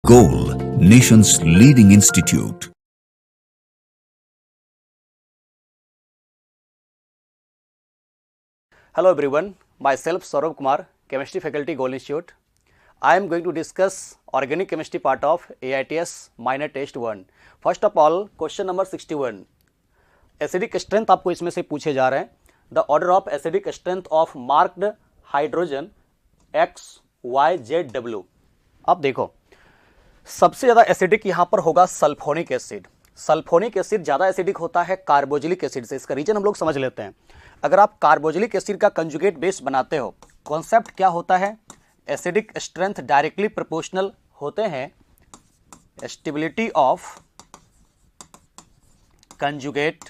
Goal, nation's leading institute. Hello everyone, myself Saurabh Kumar, Chemistry Faculty, Goal Institute. I am going to discuss organic chemistry part of AITS minor test 1. First of all, question number 61. Acidic strength आपको इसमें से पूछे जा रहे हैं. The order of acidic strength of marked hydrogen X, Y, Z, W. अब देखो, सबसे ज्यादा एसिडिक यहां पर होगा सल्फोनिक एसिड. सल्फोनिक एसिड ज्यादा एसिडिक होता है कार्बोजिलिक एसिड से. इसका रीजन हम लोग समझ लेते हैं. अगर आप कार्बोजिलिक एसिड का कंजुगेट बेस बनाते हो, कॉन्सेप्ट क्या होता है? एसिडिक स्ट्रेंथ डायरेक्टली प्रोपोर्शनल होते हैं स्टेबिलिटी ऑफ कंजुगेट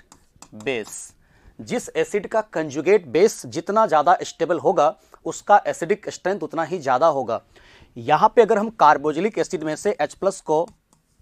बेस. जिस एसिड का कंजुगेट बेस जितना ज्यादा स्टेबल होगा, उसका एसिडिक स्ट्रेंथ उतना ही ज्यादा होगा. यहां पे अगर हम कार्बोजिलिक एसिड में से H+ को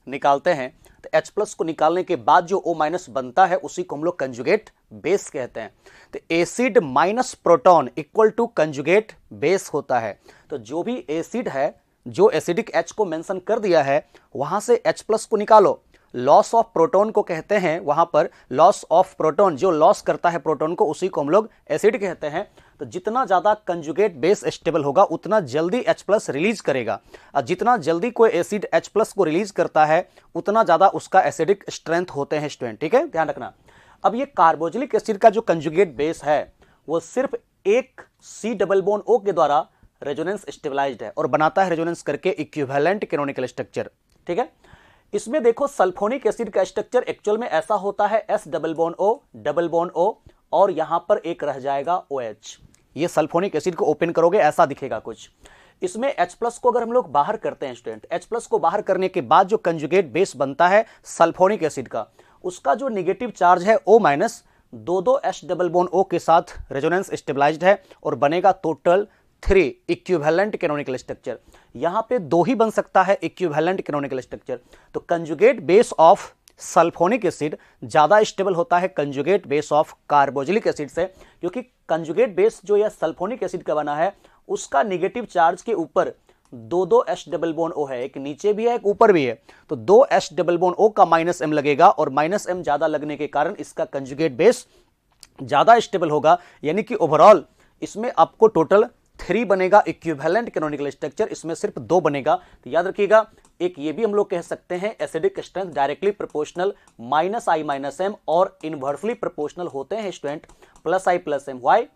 निकालते हैं, तो H+ को निकालने के बाद जो O- बनता है, उसी को हम लोग कंजुगेट बेस कहते हैं. तो acid minus proton equal to conjugate base होता है. तो जो भी एसिड है, जो एसिडिक H को मेंशन कर दिया है, वहां से H+ को निकालो. लॉस ऑफ प्रोटॉन को कहते हैं, वहां पर लॉस ऑफ प्रोटॉन, जो लॉस करता है प्रोटॉन को, उसी को हम लोग एसिड कहते हैं. तो जितना ज्यादा कंजुगेट बेस स्टेबल होगा, उतना जल्दी H+ रिलीज करेगा. और जितना जल्दी कोई एसिड H+ को रिलीज करता है, उतना ज्यादा उसका एसिडिक स्ट्रेंथ होते हैं स्टूडेंट. ठीक है, ध्यान रखना. अब ये कार्बोजिलिक एसिड का जो कंजुगेट बेस है, वो सिर्फ एक C+O के द्वारा रेजोनेंस स्टेबलाइज्ड है और बनाता है रेजोनेंस करके इक्विवेलेंट कैनोनिकल स्ट्रक्चर. ठीक है, इसमें देखो सल्फोनिक एसिड का स्ट्रक्चर एक्चुअल में ऐसा होता है S+O और यहां पर एक रह जाएगा OH. ये सल्फोनिक एसिड को ओपन करोगे, ऐसा दिखेगा कुछ. इसमें H+ को अगर हम लोग बाहर करते हैं स्टूडेंट, H+ को बाहर करने के बाद जो कंजुगेट बेस बनता है सल्फोनिक एसिड का, उसका जो नेगेटिव चार्ज है O-, दो H+O के साथ रेजोनेंस स्टेबलाइज्ड है और बनेगा टोटल 3 इक्विवेलेंट कैनोनिकल स्ट्रक्चर. यहां पे 2 ही बन सकता है इक्विवेलेंट कैनोनिकल स्ट्रक्चर. तो conjugate base of sulphonic acid ज्यादा स्टेबल होता है कंजुगेट बेस ऑफ कार्बोजिलिक एसिड से, क्योंकि कंजुगेट बेस जो यह सल्फोनिक एसिड का बना है, उसका नेगेटिव चार्ज के ऊपर दो H+O है. एक नीचे भी है, एक ऊपर भी है. तो 2 H+O का -M लगेगा और -M ज्यादा लगने के कारण इसका कंजुगेट बेस ज्यादा स्टेबल होगा. यानी कि ओवरऑल इसमें आपको टोटल 3 बनेगा इक्विवेलेंट कैनोनिकल स्ट्रक्चर, इसमें सिर्फ 2 बनेगा. तो याद रखिएगा, एक ये भी हम लोग कह सकते हैं acidic strength directly proportional -I-M और इनवर्सली प्रोपोर्शनल होते हैं स्टूडेंट +I+M. वाई?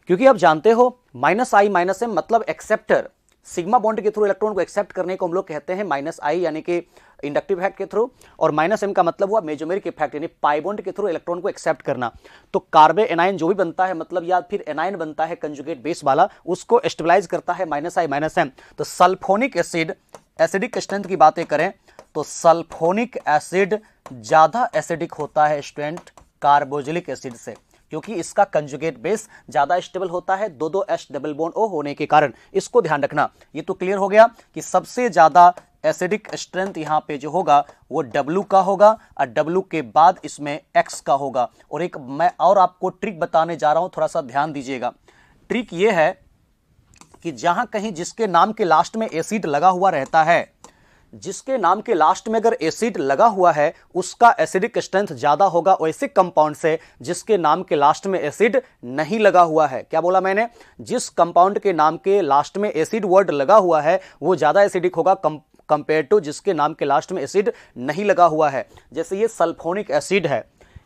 क्योंकि आप जानते हो -I-M मतलब एक्सेप्टर. सिग्मा बॉन्ड के थ्रू इलेक्ट्रॉन को एक्सेप्ट करने को हम लोग कहते हैं -I, यानी कि इंडक्टिव इफेक्ट के थ्रू, और -M का मतलब हुआ मेजोमेरिक इफेक्ट, यानी पाई बॉन्ड के थ्रू इलेक्ट्रॉन को एक्सेप्ट करना. तो कार्बे एनाइन जो भी बनता है, मतलब या फिर एनाइन बनता है कंजुगेट बेस वाला, उसको स्टेबलाइज करता है -I-M. तो सल्फोनिक एसिड एसिडिक स्ट्रेंथ की बातें करें तो सल्फोनिक एसिड ज्यादा एसिडिक होता है स्टूडेंट कार्बोजिलिक एसिड से, क्योंकि इसका कंजुगेट बेस ज्यादा स्टेबल होता है दो H+O होने के कारण. इसको ध्यान रखना. ये तो क्लियर हो गया कि सबसे ज्यादा एसिडिक स्ट्रेंथ यहां पे जो होगा वो W का होगा, और W के बाद इसमें X का होगा. और एक मैं और आपको ट्रिक बताने जा रहा हूं, थोड़ा सा ध्यान दीजिएगा. ट्रिक ये है कि जहां कहीं जिसके नाम के लास्ट में एसिड लगा हुआ रहता है, जिसके नाम के लास्ट में अगर एसिड लगा हुआ है, उसका एसिडिक स्ट्रेंथ ज्यादा होगा वैसे कंपाउंड से जिसके नाम के लास्ट में एसिड नहीं लगा हुआ है. क्या बोला मैंने? जिस कंपाउंड के नाम के लास्ट में एसिड वर्ड लगा हुआ है, वो ज्यादा एसिडिक होगा कंपेयर टू जिसके नाम के लास्ट में एसिड नहीं लगा हुआ है. जैसे ये सल्फोनिक एसिड है,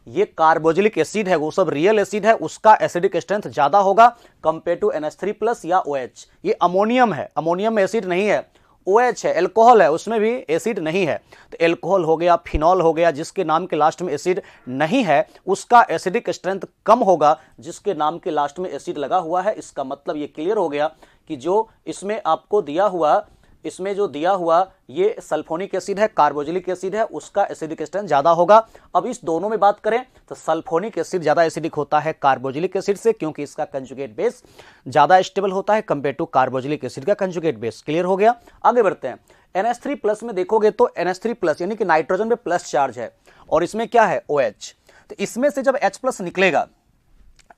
ये कार्बोजिलिक एसिड है, वो सब रियल एसिड है, उसका एसिडिक स्ट्रेंथ ज्यादा होगा कंपेयर टू NH3+ या OH. ये अमोनियम है, अमोनियम में एसिड नहीं है. OH है, एल्कोहल है, उसमें भी एसिड नहीं है. तो एल्कोहल हो गया, फिनॉल हो गया, जिसके नाम के लास्ट में एसिड नहीं है, उसका एसिडिक स्ट्रेंथ कम होगा जिसके नाम के लास्ट में एसिड लगा हुआ है. इसका मतलब ये क्लियर हो गया कि जो इसमें आपको दिया हुआ, इसमें जो दिया हुआ ये सल्फोनिक एसिड है, कार्बोजिलिक एसिड है, उसका एसिडिक स्ट्रेंथ ज्यादा होगा. अब इस दोनों में बात करें तो सल्फोनिक एसिड ज्यादा एसिडिक होता है कार्बोजिलिक एसिड से, क्योंकि इसका कंजुगेट बेस ज्यादा स्टेबल होता है कंपेयर टू कार्बोजिलिक एसिड का कंजुगेट बेस. क्लियर हो गया? आगे बढ़ते हैं. NH3+ में देखोगे तो NH3+ यानी कि नाइट्रोजन में प्लस चार्ज है, और इसमें क्या है? OH. तो इसमें से जब H+ निकलेगा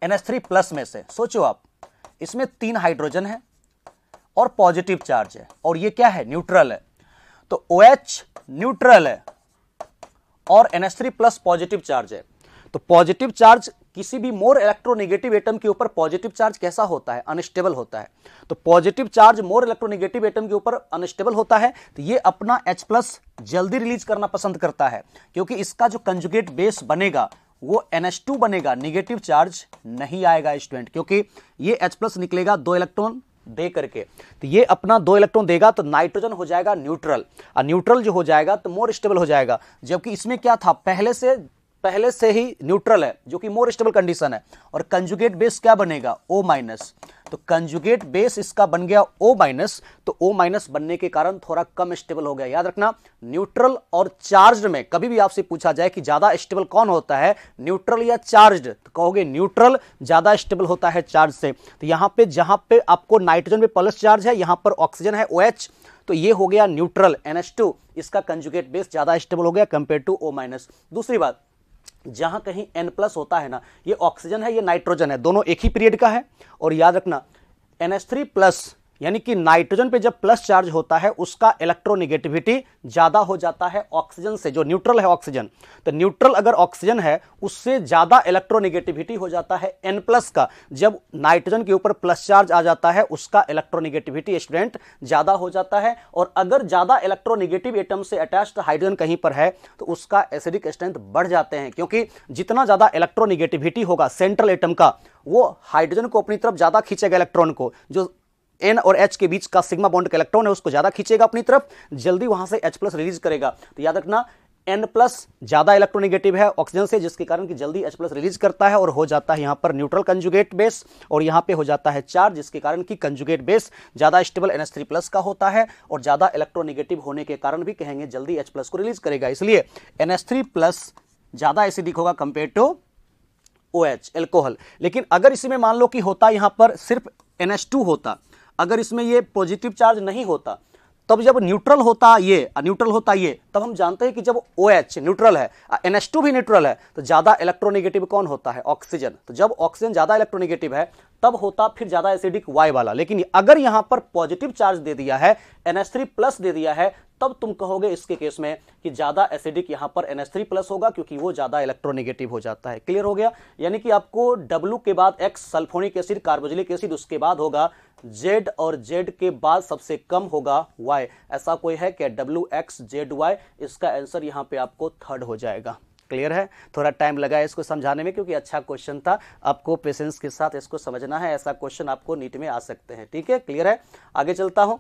NH3+ में से, सोचो आप, इसमें 3 हाइड्रोजन है और पॉजिटिव चार्ज है, और ये क्या है? न्यूट्रल है. तो OH न्यूट्रल है और NH3 प्लस पॉजिटिव चार्ज है। तो पॉजिटिव चार्ज किसी भी मोर इलेक्ट्रोनेगेटिव एटम के ऊपर पॉजिटिव चार्ज कैसा होता है? अनस्टेबल होता है। तो positive charge more electronegative atom के ऊपर अनस्टेबल होता है, तो ये अपना H+ जल्दी रिलीज करना पसंद करता है, क्योंकि इसका जो कंजुगेट बेस बनेगा वो NH2 बनेगा, नेगेटिव चार्ज नहीं आएगा स्टूडेंट, क्योंकि ये H+ निकलेगा 2 इलेक्ट्रॉन दे करके। तो ये अपना 2 इलेक्ट्रॉन देगा तो नाइट्रोजन हो जाएगा न्यूट्रल, और न्यूट्रल जो हो जाएगा तो मोर स्टेबल हो जाएगा। जबकि इसमें क्या था, पहले से ही न्यूट्रल है, जो कि मोर स्टेबल कंडीशन है। और कंजुगेट बेस क्या बनेगा? O-। तो कंजुगेट बेस इसका बन गया O-, तो O- बनने के कारण थोड़ा कम स्टेबल हो गया। याद रखना, न्यूट्रल और चार्ज में कभी भी आपसे पूछा जाए कि ज्यादा स्टेबल कौन होता है, न्यूट्रल या चार्ज, तो कहोगे न्यूट्रल ज्यादा स्टेबल होता है चार्ज से। तो यहां पे जहां पे आपको नाइट्रोजन पे प्लस चार्ज है, यहां पर ऑक्सीजन है OH, तो ये हो गया न्यूट्रल NH2, इसका कंजुगेट बेस ज्यादा स्टेबल हो गया कंपेयर टू O-। दूसरी बात, जहां कहीं N+ होता है ना, ये ऑक्सीजन है, ये नाइट्रोजन है, दोनों एक ही पीरियड का है। और याद रखना, NH3+ यानी कि नाइट्रोजन पे जब प्लस चार्ज होता है उसका इलेक्ट्रोनेगेटिविटी ज्यादा हो जाता है ऑक्सीजन से, जो न्यूट्रल है ऑक्सीजन। तो न्यूट्रल अगर ऑक्सीजन है, उससे ज्यादा इलेक्ट्रोनेगेटिविटी हो जाता है N+ का। जब नाइट्रोजन के ऊपर प्लस चार्ज आ जाता है, उसका इलेक्ट्रोनेगेटिविटी स्टूडेंट ज्यादा हो जाता है। और अगर ज्यादा इलेक्ट्रोनेगेटिव एटम से अटैच्ड हाइड्रोजन कहीं पर है तो उसका एसिडिक स्ट्रेंथ बढ़ जाते हैं, क्योंकि जितना ज्यादा इलेक्ट्रोनेगेटिविटी होगा सेंट्रल एटम का, वो हाइड्रोजन को अपनी तरफ ज्यादा खींचेगा, इलेक्ट्रॉन को, जो N और H के बीच का सिग्मा बॉन्ड का इलेक्ट्रॉन है उसको ज्यादा खींचेगा अपनी तरफ, जल्दी वहां से H+ रिलीज करेगा। तो याद रखना, N+ ज्यादा इलेक्ट्रोनेगेटिव है ऑक्सीजन से, जिसके कारण कि जल्दी H+ रिलीज करता है और हो जाता है यहां पर न्यूट्रल कंजुगेट बेस, और यहां पे हो जाता है चार्ज, जिसके कारण कि कंजुगेट बेस ज्यादा स्टेबल NH3+ का होता है, और ज्यादा इलेक्ट्रोनेगेटिव होने के कारण भी कहेंगे जल्दी H+ को रिलीज करेगा। इसलिए NH3+ ज्यादा एसिडिक होगा कंपेयर टू OH एल्कोहल। लेकिन अगर इसमें मान लो कि होता यहां पर सिर्फ NH2 होता, अगर इसमें ये पॉजिटिव चार्ज नहीं होता, तब जब न्यूट्रल होता ये, तब हम जानते हैं कि जब OH न्यूट्रल है, NH2 भी न्यूट्रल है, तो ज्यादा इलेक्ट्रोनेगेटिव कौन होता है? ऑक्सीजन। तो जब ऑक्सीजन ज्यादा इलेक्ट्रोनेगेटिव है तब होता फिर ज्यादा एसिडिक Y वाला। लेकिन अगर यहां पर पॉजिटिव चार्ज दे दिया है, NH3+ दे दिया है, तब तुम कहोगे इसके केस में कि ज्यादा एसिडिक यहां पर NH3+ होगा, क्योंकि वो ज्यादा इलेक्ट्रोनेगेटिव हो जाता है। क्लियर हो गया? यानी कि आपको W के बाद X sulphonic acid, carboxylic acid, उसके बाद होगा Z, और Z के बाद सबसे कम होगा Y। ऐसा कोई है क्या? WXZY, इसका आंसर यहां पे आपको 3rd हो जाएगा। क्लियर है? थोड़ा टाइम लगा है इसको समझाने में, क्योंकि अच्छा क्वेश्चन था, आपको पेशेंस के साथ इसको समझना है। ऐसा क्वेश्चन आपको नीट में आ सकते हैं। ठीक है, क्लियर है? आगे चलता हूं,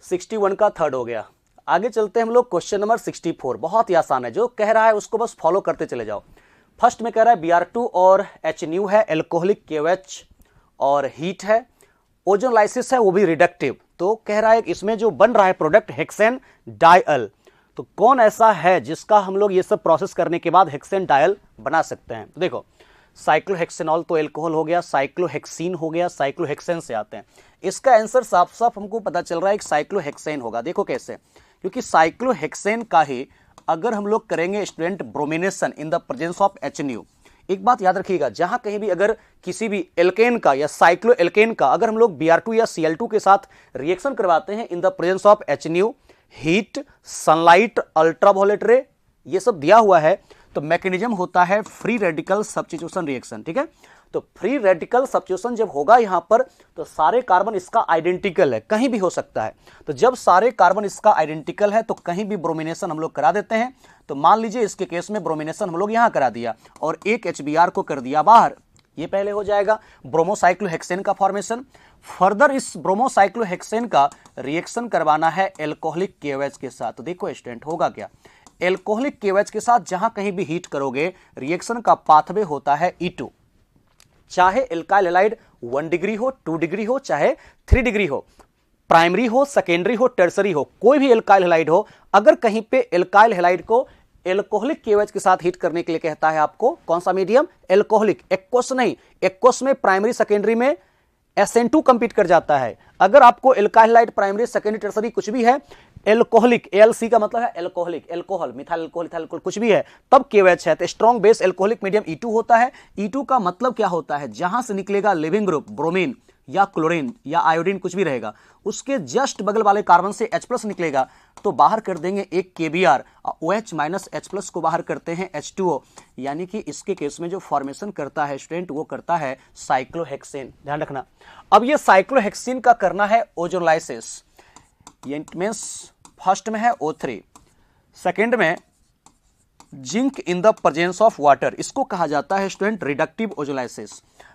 61 का 3rd हो गया। आगे चलते हैं हम लोग क्वेश्चन नंबर 64। बहुत ही आसान है, जो कह रहा है उसको बस फॉलो करते चले जाओ। फर्स्ट में कह रहा है Br2 और HNu है, एल्कोहलिक KOH और हीट है, ओजोन लाइसिस है, वो भी रिडक्टिव। तो कह रहा है इसमें जो बन रहा है प्रोडक्ट हेक्सेन डायल। तो कौन ऐसा है जिसका हम लोग ये सब प्रोसेस करने के बाद हेक्सेन डायल बना सकते हैं? तो देखो, साइक्लोहेक्सेनॉल तो एल्कोहल हो गया, साइक्लोहेक्सीन हो गया, साइक्लोहेक्सेन से आते हैं। इसका आंसर साफ साफ हमको पता चल रहा है कि साइक्लोहेक्सेन होगा। देखो कैसे, क्योंकि साइक्लोहेक्सेन का ही अगर हम लोग करेंगे student bromination in the presence of HNu। एक बात याद रखिएगा, जहां कहीं भी अगर किसी भी एल्केन का या साइक्लो एल्केन का अगर हम लोग Br2 या Cl2 के साथ रिएक्शन करवाते हैं in the presence of HNu, heat, sunlight, ultraviolet रे, ये सब दिया हुआ है, तो मैकेनिज्म होता है फ्री रेडिकल सब्स्टिट्यूशन रिएक्शन। ठीक है, तो फ्री रेडिकल सब्स्टिट्यूशन जब होगा यहां पर, तो सारे कार्बन इसका आइडेंटिकल है, कहीं भी हो सकता है। तो जब सारे कार्बन इसका आइडेंटिकल है तो कहीं भी ब्रोमिनेशन हम लोग करा देते हैं। तो मान लीजिए इसके केस में ब्रोमिनेशन हम लोग यहां करा दिया और एक HBr को कर दिया बाहर, ये पहले हो जाएगा ब्रोमोसाइक्लोहेक्सेन का फॉर्मेशन। फर्दर इस ब्रोमोसाइक्लोहेक्सेन का रिएक्शन करवाना है एल्कोहलिक KOH के साथ। तो देखो स्टूडेंट, होगा क्या, एल्कोहलिक KOH के साथ जहां कहीं भी हीट करोगे, रिएक्शन का पाथवे होता है E2। चाहे एल्काइल हैलाइड 1 डिग्री हो, 2 डिग्री हो, चाहे 3 डिग्री हो, प्राइमरी हो, सेकेंडरी हो, टर्सरी हो, कोई भी एल्काइल हैलाइड हो, अगर कहीं पे एल्काइल हैलाइड को एल्कोहलिक KOH के साथ हीट करने के लिए कहता है आपको कौन सा मीडियम? एल्कोहलिक। एक्वस नहीं, एक्वस में प्राइमरी सेकेंडरी में SN2 कंपीट कर जाता है। अगर आपको alkyl halide primary secondary tertiary कुछ भी है, एल्कोहलिक, ALC का मतलब है alcoholic, alcohol, methyl alcohol, ethyl alcohol कुछ भी है, तब KOH है। तो strong base alcoholic medium E2 होता है। E2 का मतलब क्या होता है? जहां से निकलेगा लिविंग ग्रुप ब्रोमीन, या क्लोरीन या आयोडीन कुछ भी रहेगा, उसके जस्ट बगल वाले कार्बन से H+ निकलेगा तो बाहर कर देंगे एक KBr, OH माइनस H+ को बाहर करते हैं H2O, यानी कि इसके केस में जो फॉर्मेशन करता है स्टूडेंट वो करता है साइक्लोहेक्सेन। ध्यान रखना, अब ये साइक्लोहेक्सेन का करना है ओजोलाइसिस, ये मींस फर्स्ट में है O3, सेकेंड में zinc in the presence of water, इसको कहा जाता है स्टूडेंट रिडक्टिव ओजोलाइसिस।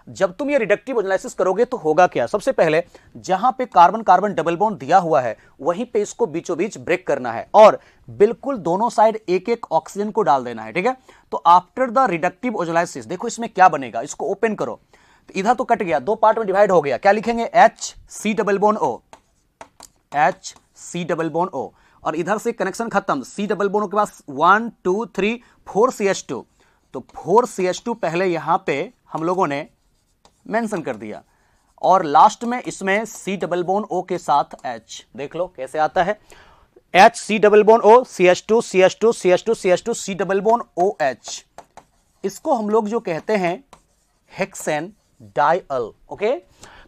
जब तुम ये रिडक्टिव ओजोलाइसिस करोगे तो होगा क्या, सबसे पहले जहां पे कार्बन कार्बन डबल बॉन्ड दिया हुआ है वहीं पे इसको बीचों बीच ब्रेक करना है और बिल्कुल दोनों साइड एक एक ऑक्सीजन को डाल देना है, ठीक है। तो आफ्टर द रिडक्टिव ओजोलाइसिस देखो इसमें क्या बनेगा, इसको ओपन करो तो इधर तो कट गया, दो पार्ट में डिवाइड हो गया, क्या लिखेंगे HC double bond O, HC double bond O, और इधर से कनेक्शन खत्म, C डबल बॉन्ड के पास 1 2 3 4 CH2, तो 4 CH2 पहले यहां पे हम लोगों ने मेंशन कर दिया और लास्ट में इसमें C डबल बॉन्ड O के साथ H, देख लो कैसे आता है HC double bond O CH2 CH2 CH2 CH2 C double bond OH, इसको हम लोग जो कहते हैं हेक्सेन डाइअल। ओके,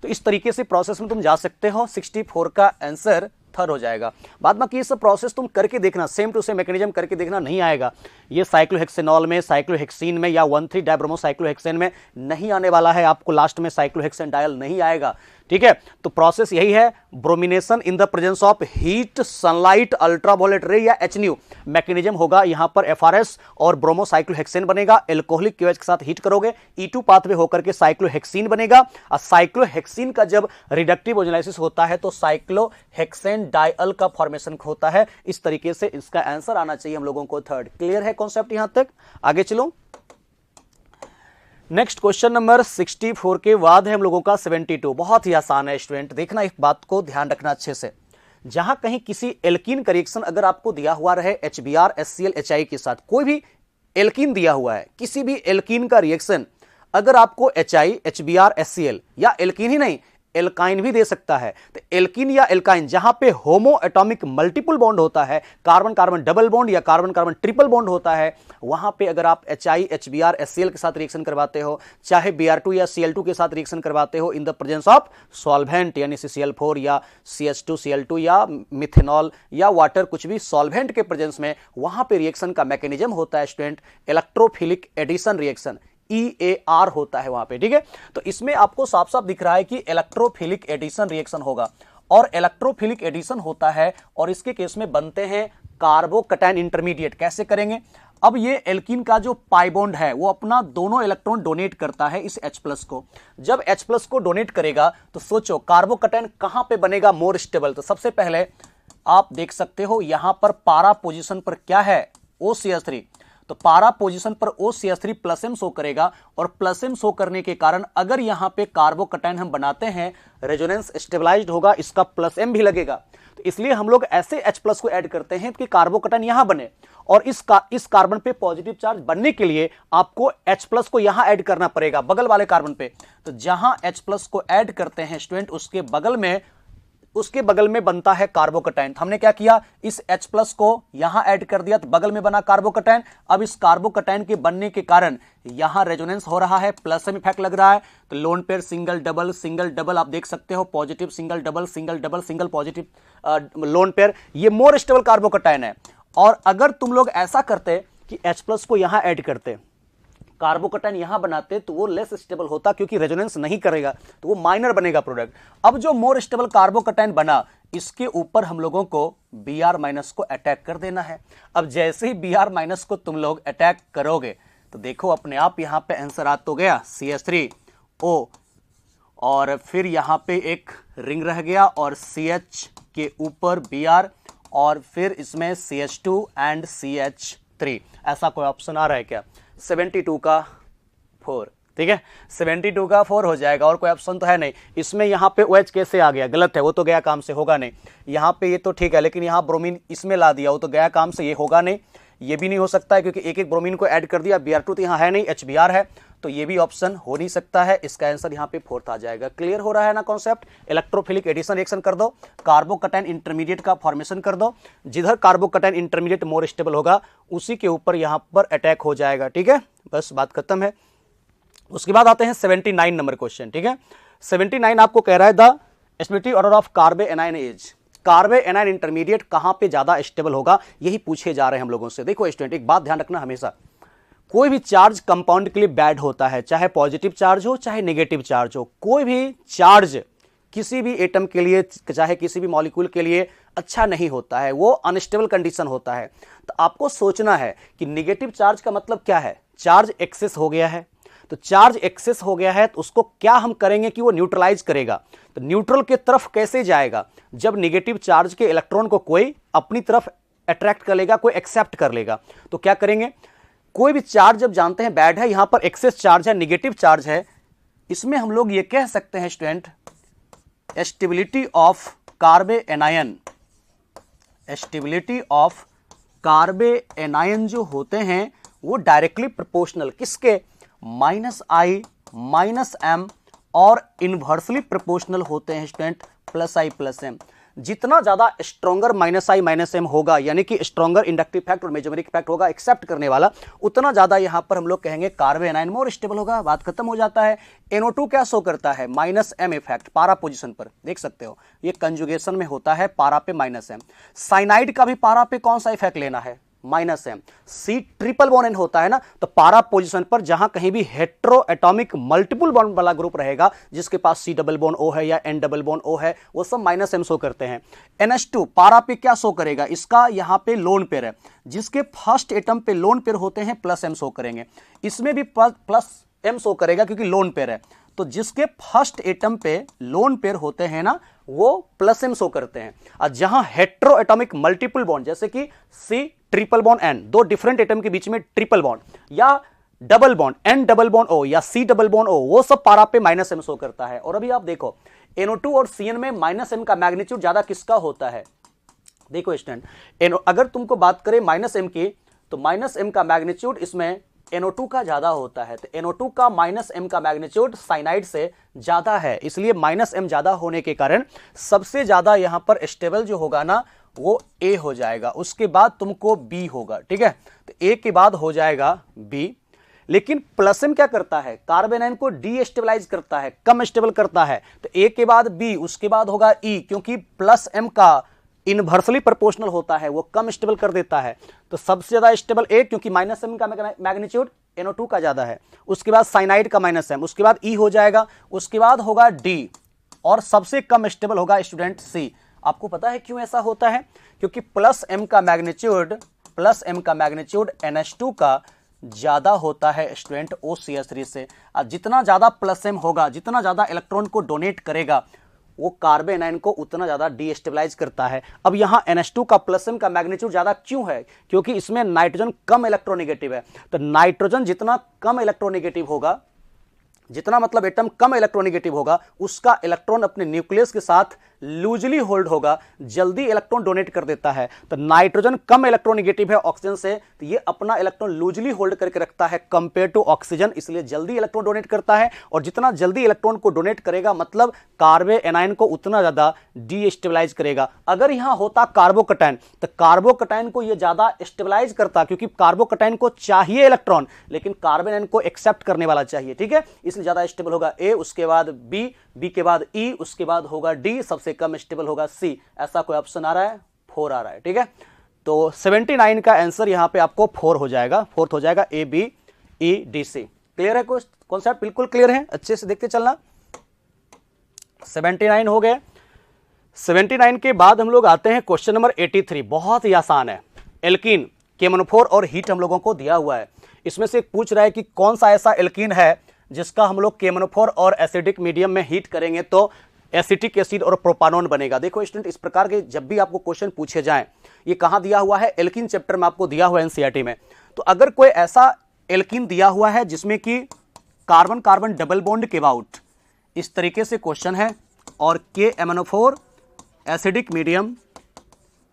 तो इस तरीके से प्रोसेस में तुम जा सकते हो, 64 का आंसर थर्ड हो जाएगा। बाद बाकी ये सब प्रोसेस तुम करके देखना, सेम टू सेम मैकेनिज्म करके देखना, नहीं आएगा ये साइक्लोहेक्सेनॉल में, साइक्लोहेक्सीन में या 1,3 डाइब्रोमोसाइक्लोहेक्सेन में नहीं आने वाला है, आपको लास्ट में साइक्लोहेक्सेन डायल नहीं आएगा, ठीक है। तो प्रोसेस यही है, bromination in the presence of heat, sunlight, ultraviolet रे या HNU, मैकेनिज्म होगा यहां पर FRS और ब्रोमोसाइक्लोहेक्सेन बनेगा, एल्कोहलिक KOH के साथ हीट करोगे E2 पाथवे होकर के साइक्लोहेक्सीन बनेगा, और साइक्लोहेक्सीन का जब रिडक्टिव ओजोलाइसिस होता है तो साइक्लोहेक्सेन डाइअल का फॉर्मेशन होता है। इस तरीके से इसका आंसर आना चाहिए हम लोगों को थर्ड। क्लियर है कॉन्सेप्ट यहां तक? आगे चलो, नेक्स्ट क्वेश्चन नंबर 64 के बाद है हम लोगों का 72। बहुत ही आसान है स्टूडेंट, देखना एक बात को ध्यान रखना अच्छे से, जहां कहीं किसी एल्कीन का रिएक्शन अगर आपको दिया हुआ रहे HBr HCl HI के साथ, कोई भी एल्कीन दिया हुआ है, किसी भी एल्कीन का रिएक्शन अगर आपको HI HBr HCl या एल्कीन ही नहीं एल्काइन भी दे सकता है, तो एल्कीन या एल्काइन जहां पे होमो एटॉमिक मल्टीपल बॉन्ड होता है, कार्बन कार्बन डबल बॉन्ड या कार्बन कार्बन ट्रिपल बॉन्ड होता है, वहां पे अगर आप HI HBr HCl के साथ रिएक्शन करवाते हो, चाहे Br2 या Cl2 के साथ रिएक्शन करवाते हो in the presence of solvent यानी CCl4 या CH2 Cl2 या मिथेनॉल या वाटर, कुछ भी सॉल्वेंट के प्रेजेंस में, वहां पे रिएक्शन का मैकेनिज्म होता है student electrophilic addition reaction, EAR होता है वहां पे, ठीक है। तो इसमें आपको साफ साफ दिख रहा है कि इलेक्ट्रोफिलिक एडिशन रिएक्शन होगा, और इलेक्ट्रोफिलिक एडिशन होता है और इसके केस में बनते हैं कार्बोकैटायन इंटरमीडिएट। कैसे करेंगे? अब ये एल्कीन का जो पाई बॉन्ड है वो अपना दोनों इलेक्ट्रॉन डोनेट करता है इस H+ को, जब H+ को डोनेट करेगा तो सोचो कार्बोकैटायन कहां पे बनेगा मोर स्टेबल। तो सबसे पहले आप देख सकते हो यहां पर पारा पोजीशन पर क्या है OCH3, तो पारा पोजीशन पर OCH3 +M शो करेगा, और +M शो करने के कारण अगर यहां पे कार्बोकैटायन हम बनाते हैं, रेजोनेंस स्टेबलाइज्ड होगा, इसका +M भी लगेगा, तो इसलिए हम लोग ऐसे H+ को ऐड करते हैं कि कार्बोकैटायन यहां बने, और इस कार्बन पे पॉजिटिव चार्ज बनने के लिए आपको H+ को यहां ऐड करना पड़ेगा बगल वाले कार्बन पे। तो जहां H+ को ऐड करते हैं स्टूडेंट, उसके बगल में बनता है कार्बोकैटायन। तो हमने क्या किया, इस H+ को यहां ऐड कर दिया तो बगल में बना कार्बोकैटायन। अब इस कार्बोकैटायन के बनने के कारण यहां रेजोनेंस हो रहा है, +M इफेक्ट लग रहा है, तो लोन पेयर सिंगल डबल आप देख सकते हो, positive single double single positive lone pair, ये मोर स्टेबल कार्बोकैटायन है। और अगर तुम लोग ऐसा करते कि H+ को यहां ऐड करते, कार्बोकैटायन यहां बनाते, तो वो लेस स्टेबल होता, क्योंकि रेजोनेंस नहीं करेगा तो वो माइनर बनेगा प्रोडक्ट। अब जो मोर स्टेबल कार्बोकैटायन बना, इसके ऊपर हम लोगों को Br- को अटैक कर देना है। अब जैसे ही Br- को तुम लोग अटैक करोगे तो देखो अपने आप यहां पे आंसर आ तो गया CH3O, और फिर यहां पे एक रिंग रह गया और CH के ऊपर Br, और फिर इसमें CH2 एंड CH3। ऐसा कोई ऑप्शन आ रहा है क्या? 72 का 4, ठीक है, 72 का 4 हो जाएगा, और कोई ऑप्शन तो है नहीं इसमें। यहां पे OH कैसे आ गया? गलत है, वो तो गया काम से, होगा नहीं। यहां पे ये तो ठीक है, लेकिन यहां ब्रोमीन इसमें ला दिया, वो तो गया काम से, ये होगा नहीं, ये भी नहीं हो सकता है, क्योंकि एक एक ब्रोमीन को ऐड कर दिया। Br2 तो यहां है नहीं, HBr है, तो ये भी ऑप्शन हो नहीं सकता है। इसका आंसर यहां पे 4th आ जाएगा। क्लियर हो रहा है ना कॉन्सेप्ट? इलेक्ट्रोफिलिक एडिशन रिएक्शन कर दो, कार्बोकैटायन इंटरमीडिएट का फॉर्मेशन कर दो, जिधर कार्बोकैटायन इंटरमीडिएट मोर स्टेबल होगा उसी के ऊपर यहां पर अटैक हो जाएगा, ठीक है, बस बात खत्म है। उसके बाद आते हैं 79 नंबर क्वेश्चन, ठीक है। 79 आपको कह रहा है the stability order of carbanion is, carbanion intermediate कहां पे ज्यादा स्टेबल होगा, यही पूछे जा रहे हैं हम लोगों से। देखो स्टूडेंट, एक बात ध्यान रखना, हमेशा कोई भी चार्ज कंपाउंड के लिए बैड होता है, चाहे पॉजिटिव चार्ज हो चाहे नेगेटिव चार्ज हो। कोई भी चार्ज किसी भी एटम के लिए चाहे किसी भी मॉलिक्यूल के लिए अच्छा नहीं होता है, वो अनस्टेबल कंडीशन होता है। तो आपको सोचना है कि नेगेटिव चार्ज का मतलब क्या है, चार्ज एक्सेस हो गया है। तो चार्ज एक्सेस हो गया है तो उसको क्या हम करेंगे कि वो न्यूट्रलाइज करेगा। तो न्यूट्रल के तरफ कैसे जाएगा, जब नेगेटिव चार्ज के इलेक्ट्रॉन को कोई अपनी तरफ अट्रैक्ट कर लेगा, कोई एक्सेप्ट कर लेगा। तो क्या करेंगे, कोई भी चार्ज जब जानते हैं बैड है, यहां पर एक्सेस चार्ज है, नेगेटिव चार्ज है, इसमें हम लोग ये कह सकते हैं student stability of carbanion, stability of carbanion जो होते हैं वो डायरेक्टली प्रोपोर्शनल किसके, -I -M और इनवर्सली प्रोपोर्शनल होते हैं स्टूडेंट +I +M। जितना ज्यादा स्ट्रॉन्गर -I -M होगा, यानी कि स्ट्रॉन्गर इंडक्टिव फैक्ट और मेजोमेरिक फैक्ट होगा एक्सेप्ट करने वाला, उतना ज्यादा यहां पर हम लोग कहेंगे कार्बे एनायन मोर स्टेबल होगा। बात खत्म हो जाता है। NO2 क्या शो करता है, -M इफेक्ट पारा पोजीशन पर, देख सकते हो ये कंजुगेशन में होता है पारा पे -M। साइनाइड का भी पारा पे कौन सा इफेक्ट लेना है, -M। C triple bond N होता है ना, तो पारा पोजीशन पर जहां कहीं भी हेट्रो एटॉमिक मल्टीपल बॉन्ड वाला ग्रुप रहेगा, जिसके पास C डबल बॉन्ड O है या N डबल बॉन्ड O है, वो सब -M शो करते हैं। NH2 पारा पे क्या शो करेगा, इसका यहां पे लोन पेयर है, जिसके फर्स्ट एटम पे लोन पेयर होते हैं +M शो करेंगे। इसमें भी +M शो करेगा क्योंकि लोन पेयर है। तो जिसके फर्स्ट एटम पे लोन पेयर होते हैं ना, वो +M शो करते हैं। और जहां हेट्रो एटॉमिक मल्टीपल बॉन्ड, जैसे कि C ट्रिपल बॉन्ड N, दो डिफरेंट एटम के बीच में ट्रिपल बॉन्ड, या double bond N double bond O या C डबल बॉन्ड O, वो सब पारा पे -M शो करता है। और अभी आप देखो NO2 और CN में -M का मैग्नीट्यूड ज्यादा किसका होता है। देखो स्टूडेंट, अगर तुमको बात करें -M की, तो -M का मैग्नीट्यूड इसमें NO2 का ज्यादा होता है। तो NO2 का -M का मैग्नीट्यूड साइनाइड से ज्यादा है, इसलिए -M ज्यादा होने के कारण सबसे ज्यादा यहां पर स्टेबल जो होगा ना, वो A हो जाएगा। उसके बाद तुमको B होगा, ठीक है। तो A के बाद हो जाएगा B। लेकिन +M क्या करता है, कार्बन आयन को डीस्टेबलाइज करता है, कम स्टेबल करता है। तो A के बाद B, उसके बाद होगा E, क्योंकि +M का इनवर्सली प्रोपोर्शनल होता है, वो कम स्टेबल कर देता है। तो सबसे ज्यादा स्टेबल A, क्योंकि -M का मैग्नीट्यूड NO2 का ज्यादा है। उसके बाद साइनाइड का -M, उसके बाद E हो जाएगा, उसके बाद होगा D, और सबसे कम स्टेबल होगा स्टूडेंट C। आपको पता है क्यों ऐसा होता है, क्योंकि +M का मैग्नीट्यूड NH2 का ज्यादा होता है स्टूडेंट OCH3 से। और जितना ज्यादा +M होगा, जितना ज्यादा इलेक्ट्रॉन को डोनेट करेगा, वो कार्बन आयन को उतना ज्यादा डीस्टेबलाइज करता है। अब यहां NH2 का +M का मैग्नीट्यूड ज्यादा क्यों है, क्योंकि इसमें नाइट्रोजन कम इलेक्ट्रोनेगेटिव है। तो नाइट्रोजन जितना कम इलेक्ट्रोनेगेटिव होगा, जितना मतलब एटम कम इलेक्ट्रोनेगेटिव होगा, उसका इलेक्ट्रॉन अपने न्यूक्लियस के साथ लूजली होल्ड होगा, जल्दी इलेक्ट्रॉन डोनेट कर देता है। तो नाइट्रोजन कम इलेक्ट्रोनेगेटिव है ऑक्सीजन से, तो ये अपना इलेक्ट्रॉन लूजली होल्ड करके रखता है कंपेयर टू ऑक्सीजन, इसलिए जल्दी इलेक्ट्रॉन डोनेट करता है। और जितना जल्दी इलेक्ट्रॉन को डोनेट करेगा, मतलब कार्बन एनायन को उतना ज्यादा डीस्टेबलाइज करेगा। अगर यहां होता कार्बोकटायन, तो कार्बोकटायन को ये ज्यादा स्टेबलाइज करता, क्योंकि कार्बोकटायन को चाहिए इलेक्ट्रॉन, लेकिन कार्बन आयन को एक्सेप्ट करने वाला चाहिए, ठीक है। इसलिए ज्यादा स्टेबल होगा A, उसके बाद B, B के बाद E, उसके बाद होगा D, सबसे कम स्टेबल होगा C। ऐसा कोई ऑप्शन आ रहा है, 4 आ रहा है, ठीक है। तो 79 का आंसर यहां पे आपको 4 हो जाएगा, फोर्थ हो जाएगा A B E D C। Clear है, कॉन्सेप्ट बिल्कुल क्लियर है, अच्छे से देखते चलना। 79 हो गए। 79 के बाद हम लोग आते हैं क्वेश्चन नंबर 83। बहुत ही आसान है। एल्कीन, केमोनोफोर और हीट हम लोगों को दिया हुआ है। इसमें से पूछ रहा है कि कौन सा ऐसा एल्कीन है जिसका हम लोग केमोनोफोर और एसिडिक मीडियम में हीट करेंगे तो एसिटिक एसिड और प्रोपानोन बनेगा। देखो स्टूडेंट, इस प्रकार के जब भी आपको क्वेश्चन पूछे जाएं, ये कहां दिया हुआ है, एल्कीन चैप्टर में आपको दिया हुआ है एनसीईआरटी में। तो अगर कोई ऐसा एल्कीन दिया हुआ है जिसमें कि कार्बन कार्बन डबल बॉन्ड के अबाउट इस तरीके से क्वेश्चन है, और KMnO4 एसिडिक मीडियम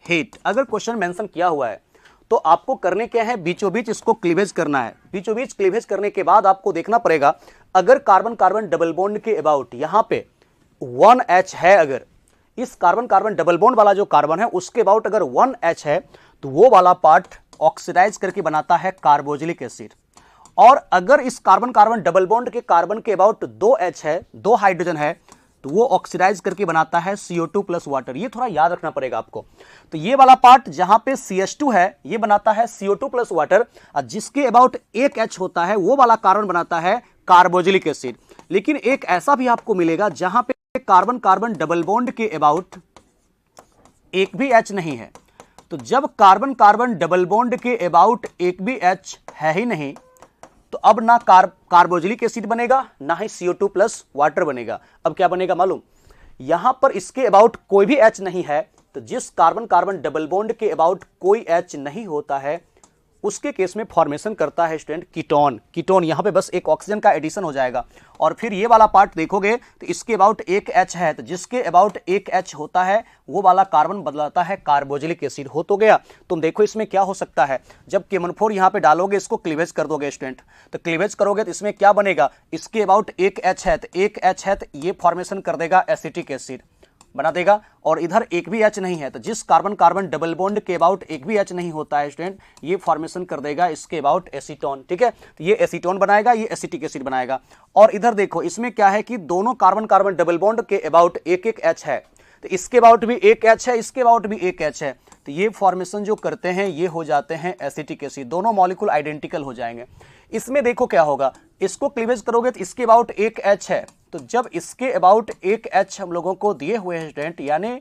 हीट, अगर क्वेश्चन मेंशन किया हुआ है, तो आपको करने क्या है, बीचों बीच इसको क्लीवेज करना है। बीचों बीच क्लीवेज करने के बाद आपको देखना पड़ेगा, अगर कार्बन कार्बन डबल बॉन्ड के अबाउट यहां पे 1H है, अगर इस कार्बन कार्बन डबल बॉन्ड वाला जो कार्बन है उसके अबाउट अगर 1H है, तो वो वाला पार्ट ऑक्सीडाइज करके बनाता है कार्बोक्सिलिक एसिड। और अगर इस कार्बन कार्बन डबल बॉन्ड के कार्बन के अबाउट 2 H है, 2 हाइड्रोजन है, तो वो ऑक्सीडाइज करके बनाता है CO2 प्लस वाटर। ये थोड़ा याद रखना पड़ेगा आपको। तो ये वाला पार्ट जहां पे CH2 है ये बनाता है CO2 प्लस वाटर, और जिसके अबाउट 1 H होता है वो वाला कार्बन बनाता है कार्बोक्सिलिक एसिड। लेकिन एक ऐसा भी आपको मिलेगा जहां पे कार्बन कार्बन डबल बॉन्ड के अबाउट एक भी H नहीं है। तो जब कार्बन कार्बन डबल बॉन्ड के अबाउट एक भी H है ही नहीं, तो अब ना कार्बोक्सिलिक एसिड बनेगा, ना ही CO2 प्लस वाटर बनेगा। अब क्या बनेगा मालूम, यहां पर इसके अबाउट कोई भी H नहीं है, तो जिस कार्बन कार्बन डबल बॉन्ड के अबाउट कोई H नहीं होता है उसके केस में फॉर्मेशन करता है स्टूडेंट कीटोन। कीटोन यहां पे बस एक ऑक्सीजन का एडिशन हो जाएगा। और फिर ये वाला पार्ट देखोगे तो इसके अबाउट एक H है, तो जिसके अबाउट एक H होता है वो वाला कार्बन बदलाता है कार्बोक्सिलिक एसिड। हो तो गया। तुम देखो इसमें क्या हो सकता है, जब KMnO4 यहां पे डालोगे, इसको क्लीवेज कर दोगे स्टूडेंट, तो क्लीवेज करोगे तो इसमें क्या बनेगा, इसके अबाउट एक H है, तो एक H है तो ये फॉर्मेशन कर देगा एसिटिक एसिड बना देगा। और इधर एक भी H नहीं है, तो जिस कार्बन कार्बन डबल बॉन्ड के अबाउट एक भी H नहीं होता है स्टूडेंट, ये फॉर्मेशन कर देगा इसके अबाउट एसीटोन। ठीक है, तो ये एसीटोन बनाएगा, ये एसिटिक एसिड बनाएगा। और इधर देखो इसमें क्या है कि दोनों कार्बन कार्बन डबल बॉन्ड के अबाउट एक एक H है, तो इसके अबाउट भी एक H है, इसके अबाउट भी एक H है, तो ये फॉर्मेशन जो करते हैं ये हो जाते हैं एसिटिक एसिड। दोनों मॉलिक्यूल आइडेंटिकल हो जाएंगे। इसमें देखो क्या होगा, इसको क्लीवेज करोगे तो इसके अबाउट एक H है, तो जब इसके अबाउट एक H हम लोगों को दिए हुए हैं स्टूडेंट, यानी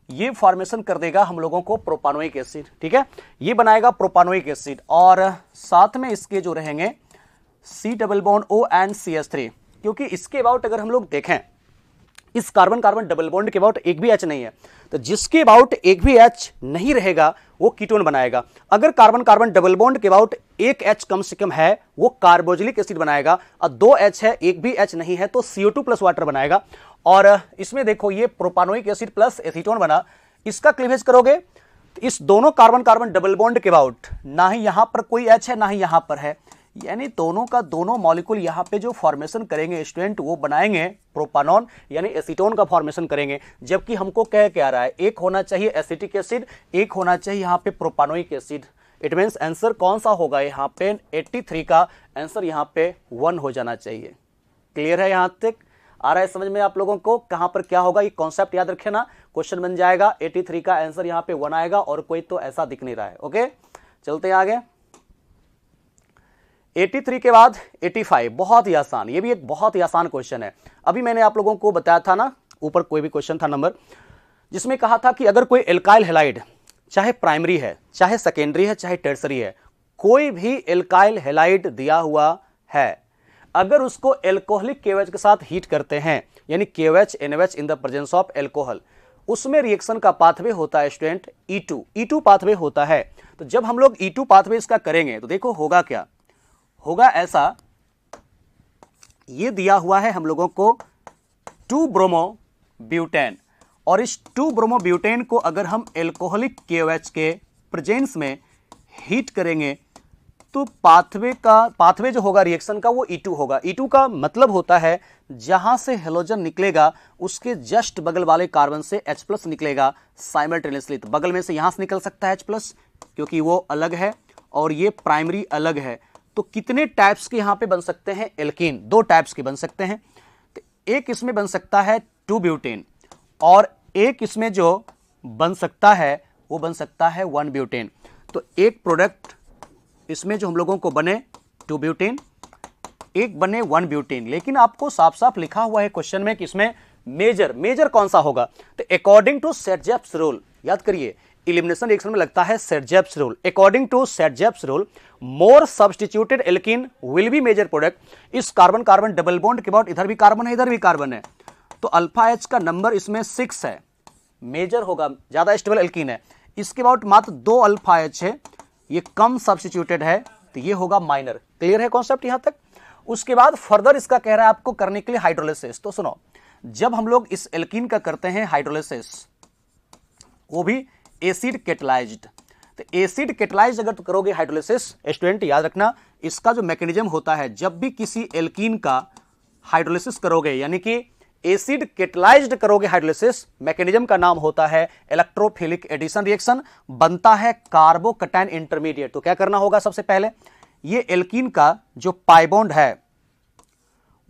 ये फॉर्मेशन कर देगा हम लोगों को प्रोपानोइक एसिड। ठीक है, ये बनाएगा प्रोपानोइक एसिड। और साथ में इसके जो रहेंगे C double bond O and CH3, क्योंकि इसके अबाउट अगर हम लोग देखें, इस कार्बन कार्बन डबल बॉन्ड के अबाउट एक भी H नहीं है, तो जिसके अबाउट एक भी H नहीं रहेगा वो कीटोन बनाएगा। अगर कार्बन कार्बन डबल बॉन्ड के अबाउट एक H कम से कम है वो कार्बोक्सिलिक एसिड बनाएगा, और 2 H है एक भी H नहीं है तो CO2 प्लस वाटर बनाएगा। और इसमें देखो ये प्रोपानोइक एसिड प्लस एसीटोन बना, इसका क्लीवेज करोगे तो इस दोनों कार्बन कार्बन डबल बॉन्ड के अबाउट ना ही यहां पर कोई H है ना ही यहां पर है, यानी दोनों का दोनों मॉलिक्यूल यहां पे जो फॉर्मेशन करेंगे स्टूडेंट वो बनाएंगे प्रोपानॉन यानी एसीटोन का फॉर्मेशन करेंगे। जबकि हमको कह क्या रहा है, एक होना चाहिए एसिटिक एसिड, एक होना चाहिए यहां पे propanoic acid. It means answer कौन सा होगा यहां पे, 83 का आंसर यहां पे 1 हो जाना चाहिए। क्लियर है, यहां तक आ रहा है समझ में आप लोगों को कहां पर क्या होगा, ये कॉन्सेप्ट याद रखे ना, क्वेश्चन बन जाएगा 83 का आंसर यहां पे 1 आएगा, और कोई तो ऐसा दिख नहीं रहा है। ओके चलते हैं आगे। 83 के बाद 85, बहुत ही आसान, ये भी एक बहुत ही आसान क्वेश्चन है। अभी मैंने आप लोगों को बताया था ना, ऊपर कोई भी क्वेश्चन था नंबर, जिसमें कहा था कि अगर कोई एल्काइल हैलाइड चाहे प्राइमरी है, चाहे सेकेंडरी है, चाहे टर्सरी है, कोई भी एल्काइल हैलाइड दिया हुआ है, अगर उसको एल्कोहलिक KOH के साथ हीट करते हैं, यानी KOH NOH in the presence of alcohol, उसमें रिएक्शन का पाथवे होता है स्टूडेंट E2 पाथवे होता है। तो जब हम लोग E2 पाथवे इसका करेंगे तो देखो होगा क्या, होगा ऐसा, ये दिया हुआ है हम लोगों को 2 ब्रोमो ब्यूटेन, और इस 2 ब्रोमो ब्यूटेन को अगर हम एल्कोहलिक KOH के प्रेजेंस में हीट करेंगे तो पाथवे जो होगा रिएक्शन का वो E2 होगा। E2 का मतलब होता है जहां से हेलोजन निकलेगा उसके जस्ट बगल वाले कार्बन से H+ निकलेगा साइमल्टेनियसली। तो बगल में से यहां से निकल सकता है H+ क्योंकि वो अलग है और ये प्राइमरी अलग है। तो कितने टाइप्स के यहां पे बन सकते हैं एल्कीन, 2 टाइप्स के बन सकते हैं। तो एक इसमें बन सकता है 2 ब्यूटेन, और एक इसमें जो बन सकता है वो बन सकता है 1 ब्यूटेन। तो एक प्रोडक्ट इसमें जो हम लोगों को बने 2 ब्यूटेन, एक बने 1 ब्यूटेन। लेकिन आपको साफ साफ लिखा हुआ है क्वेश्चन में कि इसमें मेजर कौन सा होगा। तो अकॉर्डिंग टू सेट-जेप्स रूल, याद करिए एलिमिनेशन रिएक्शन में लगता है Saytzeff's rule. According to Saytzeff's rule, more substituted alkene will be major product. इस कार्बन कार्बन डबल बॉन्ड के बाद इधर भी कार्बन है, इधर भी कार्बन है, तो अल्फा H का नंबर इसमें 6 है, मेजर होगा, ज्यादा स्टेबल एल्कीन है। इसके बाद मात्र 2 अल्फा H है, ये कम सब्स्टिट्यूटेड है, तो ये होगा माइनर। क्लियर है कॉन्सेप्ट यहां तक। उसके बाद फर्दर इसका कह रहा है आपको करने के लिए हाइड्रोलिसिस। तो सुनो, जब हम लोग इस एल्कीन का करते हैं हाइड्रोलिसिस, वो भी एसिड कैटलाइज्ड, तो एसिड कैटलाइज्ड अगर तो करोगे हाइड्रोलिसिस, स्टूडेंट याद रखना इसका जो मैकेनिज्म होता है, जब भी किसी एल्कीन का हाइड्रोलिसिस करोगे यानी कि एसिड कैटलाइज्ड करोगे हाइड्रोलिसिस, मैकेनिज्म का नाम होता है इलेक्ट्रोफिलिक एडिशन रिएक्शन, बनता है कार्बोकैटायन इंटरमीडिएट। तो क्या करना होगा, सबसे पहले ये एल्कीन का जो पाई बॉन्ड है,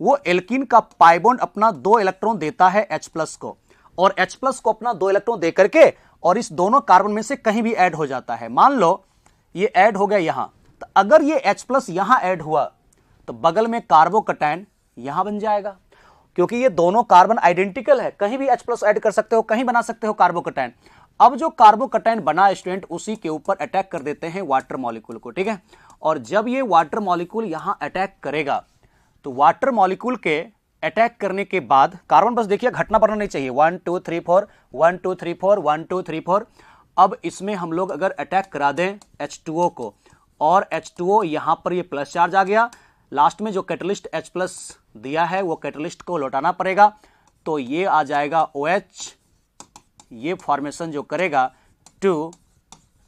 वो एल्कीन का पाई बॉन्ड अपना 2 इलेक्ट्रॉन देता है H+ को, और H+ को अपना 2 इलेक्ट्रॉन दे करके और इस दोनों कार्बन में से कहीं भी ऐड हो जाता है। मान लो ये ऐड हो गया यहां, तो अगर ये H+ यहां ऐड हुआ तो बगल में कार्बोकैटायन यहां बन जाएगा, क्योंकि ये दोनों कार्बन आइडेंटिकल है, कहीं भी H+ ऐड कर सकते हो, कहीं बना सकते हो कार्बोकैटायन। अब जो कार्बोकैटायन बना स्टूडेंट, उसी के ऊपर अटैक कर देते हैं वाटर मॉलिक्यूल को, ठीक है। और जब ये वाटर मॉलिक्यूल यहां अटैक करेगा तो वाटर मॉलिक्यूल के अटैक करने के बाद कार्बन, बस देखिए घटना बनना नहीं चाहिए, 1 2 3 4 1 2 3 4 1 2 3 4। अब इसमें हम लोग अगर अटैक करा दें H2O को, और H2O यहां पर ये प्लस चार्ज आ गया, लास्ट में जो कैटलिस्ट H+ दिया है वो कैटलिस्ट को लौटाना पड़ेगा, तो ये आ जाएगा OH, ये फॉर्मेशन जो करेगा 2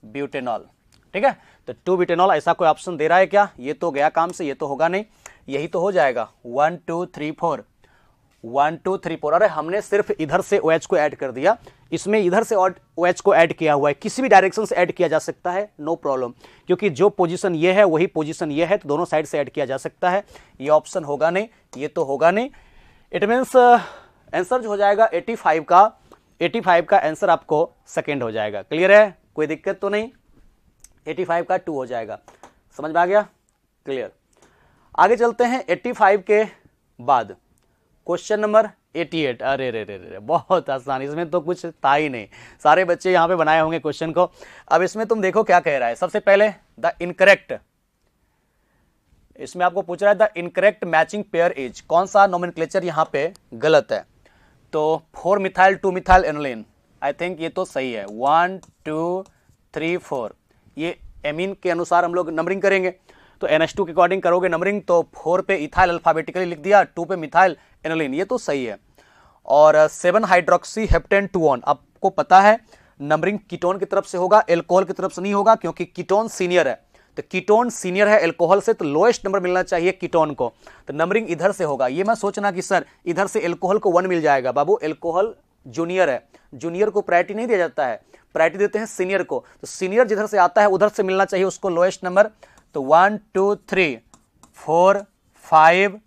ब्यूटेनॉल, ठीक है। तो 2 ब्यूटेनॉल, ऐसा कोई ऑप्शन दे रहा है क्या? ये तो गया काम से, ये तो होगा नहीं, यही तो हो जाएगा 1 2 3 4 1 2 3 4। अरे हमने सिर्फ इधर से OH को ऐड कर दिया, इसमें इधर से OH को ऐड किया हुआ है, किसी भी डायरेक्शन से ऐड किया जा सकता है, नो प्रॉब्लम, क्योंकि जो पोजीशन ये है वही पोजीशन ये है, तो दोनों साइड से ऐड किया जा सकता है। ये ऑप्शन होगा नहीं, ये तो होगा नहीं। इट मीन्स आंसर जो हो जाएगा 85 का आंसर आपको सेकेंड हो जाएगा। क्लियर है, कोई दिक्कत तो नहीं? 85 का 2 हो जाएगा, समझ में आ गया? क्लियर। आगे चलते हैं 85 के बाद क्वेश्चन नंबर 88। अरे रे रे रे, बहुत आसान, इसमें तो कुछ था ही नहीं, सारे बच्चे यहां पे बनाए होंगे क्वेश्चन को। अब इसमें तुम देखो क्या कह रहा है। सबसे पहले द इनकरेक्ट, इसमें आपको पूछ रहा है the incorrect matching pair is, कौन सा नोमेनक्लेचर यहां पे गलत है? तो 4 methyl 2 methyl aniline, I think ये तो सही है, 1 2 3 4, ये एमीन के अनुसार हम लोग नंबरिंग करेंगे, तो NH2 के अकॉर्डिंग करोगे नंबरिंग, तो 4 पे इथाइल अल्फाबेटिकली लिख दिया, 2 पे मिथाइल एनोलिन, ये तो सही है। और 7 हाइड्रोक्सी हेप्टेन 2 ऑन, आपको पता है नंबरिंग कीटोन की तरफ से होगा, एल्कोहल की तरफ से नहीं होगा, क्योंकि कीटोन सीनियर है, तो कीटोन सीनियर है एल्कोहल से, तो लोएस्ट नंबर मिलना चाहिए कीटोन को, तो नंबरिंग इधर से होगा। ये मैं सोचना कि सर इधर से एल्कोहल को 1 मिल जाएगा, बाबू एल्कोहल जूनियर है, जूनियर को प्रायोरिटी नहीं दिया जाता है, प्रायोरिटी देते हैं सीनियर को, तो सीनियर जिधर से आता है उधर से मिलना चाहिए उसको लोएस्ट नंबर। तो 1 2 3 4 5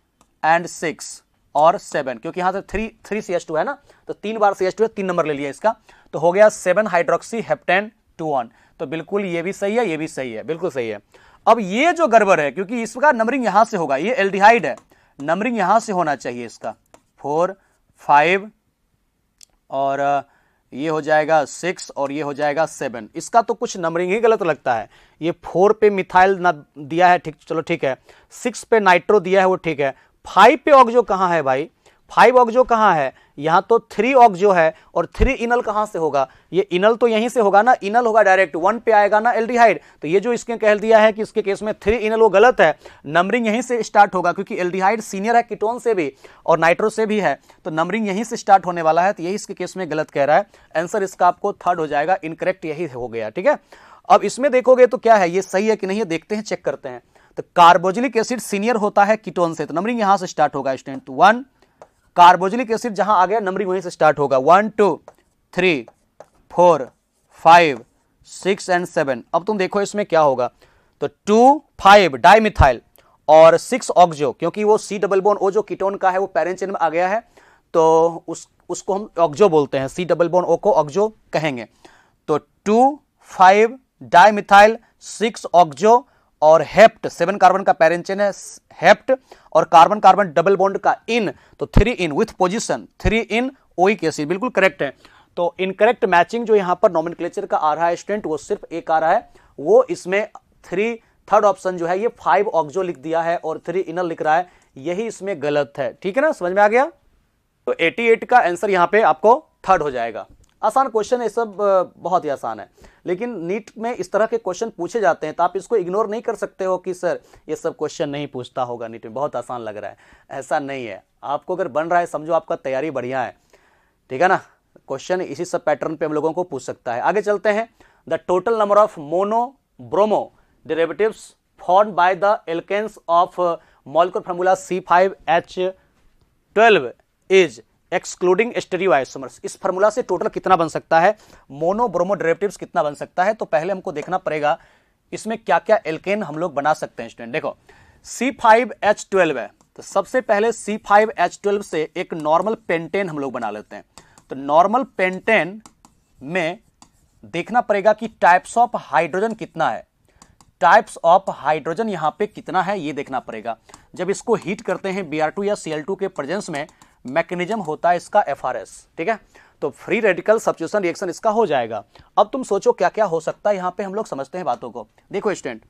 एंड 6 और 7, क्योंकि यहां से 3 CH2 है ना, तो 3 बार CH2 है, 3 नंबर ले लिया इसका, तो हो गया 7 हाइड्रोक्सी हेप्टेन 2 ऑन। तो बिल्कुल ये भी सही है, ये भी सही है, बिल्कुल सही है। अब ये जो गड़बड़ है, क्योंकि इसका नंबरिंग यहां से होगा, ये एल्डिहाइड है, नंबरिंग यहां से होना चाहिए इसका, 4 5 और ये हो जाएगा 6 और ये हो जाएगा 7, इसका तो कुछ नंबरिंग ही गलत लगता है। ये 4 पे मिथाइल ना दिया है, ठीक, चलो ठीक है, 6 पे नाइट्रो दिया है वो ठीक है, 5 पे ऑक्सो कहां है भाई, 5 ऑक्सो कहां है? यहां तो 3 ऑक्सो है, और 3 इनल कहां से होगा? ये इनल तो यहीं से होगा ना, इनल होगा डायरेक्ट, 1 पे आएगा ना एल्डिहाइड, तो ये जो इसके कह दिया है कि इसके केस में 3 इनल, वो गलत है, नंबरिंग यहीं से स्टार्ट होगा, क्योंकि एल्डिहाइड सीनियर है कीटोन से भी और नाइट्रो से भी है, तो नंबरिंग यहीं से स्टार्ट होने वाला है, तो यही इसके केस में गलत कह रहा है। आंसर इसका आपको 3rd हो जाएगा, इनकरेक्ट यही हो गया, ठीक है। अब इसमें देखोगे तो क्या है, ये सही है कि नहीं, देखते हैं, चेक करते हैं। तो कार्बोक्सिलिक एसिड सीनियर होता है कीटोन से, तो नंबरिंग यहां से स्टार्ट होगा स्टूडेंट, 1 कार्बोक्सिलिक एसिड जहां आ गया नंबरिंग वहीं से स्टार्ट होगा, 1 2 3 4 5 6 एंड 7। अब तुम देखो इसमें क्या होगा, तो 2 5 डाइमिथाइल और 6 ऑक्सो, क्योंकि वो C डबल बॉन्ड O जो कीटोन का है वो पैरेंट चेन में आ गया है, तो उसको हम ऑक्सो बोलते हैं, C डबल बॉन्ड O को ऑक्सो कहेंगे। तो 2 5 डाइमिथाइल 6 ऑक्सो और हेप्ट, 7 कार्बन का पैरेंट चेन है हेप्ट, और कार्बन कार्बन डबल बॉन्ड का इन, तो 3 in with position 3 in oic acid, बिल्कुल करेक्ट है। तो इनकरेक्ट मैचिंग जो यहां पर नोमेनक्लेचर का आ रहा है स्टूडेंट, वो सिर्फ एक आ रहा है, वो इसमें 3rd ऑप्शन जो है ये 5 ऑक्सो लिख दिया है और 3 इनल लिख रहा है, यही इसमें गलत है, ठीक है ना, समझ में आ गया? तो 88 का आंसर यहां पे आपको 3rd हो जाएगा। आसान क्वेश्चन है सब, बहुत ही आसान है, लेकिन नीट में इस तरह के क्वेश्चन पूछे जाते हैं, तो आप इसको इग्नोर नहीं कर सकते हो कि सर ये सब क्वेश्चन नहीं पूछता होगा नीट में, बहुत आसान लग रहा है, ऐसा नहीं है। आपको अगर बन रहा है समझो आपका तैयारी बढ़िया है, ठीक है ना, क्वेश्चन इसी सब पैटर्न पे हम लोगों को पूछ सकता है। आगे चलते हैं, the total number of mono bromo derivatives formed by the alkanes of molecular formula C5H12 is excluding stereoisomers. इस फार्मूला से टोटल कितना बन सकता है, मोनो ब्रोमो डेरिवेटिव्स कितना बन सकता है? तो पहले हमको देखना पड़ेगा इसमें क्या क्या एल्केन हम लोग बना सकते हैं स्टूडेंट। देखो C5H12 है, तो सबसे पहले C5H12 से एक नॉर्मल पेंटेन हम लोग बना लेते हैं। तो नॉर्मल पेंटेन में देखना पड़ेगा कि टाइप्स ऑफ हाइड्रोजन कितना है, टाइप्स ऑफ हाइड्रोजन यहां पे कितना है ये देखना पड़ेगा। जब इसको हीट करते हैं Br2 या Cl2 के प्रेजेंस में, मैकेनिज्म होता है इसका FRS, ठीक है। तो फ्री रेडिकल सब्स्टिट्यूशन रिएक्शन इसका हो जाएगा। अब तुम सोचो क्या क्या हो सकता है, यहां पे हम लोग समझते हैं बातों को। देखो स्टूडेंट,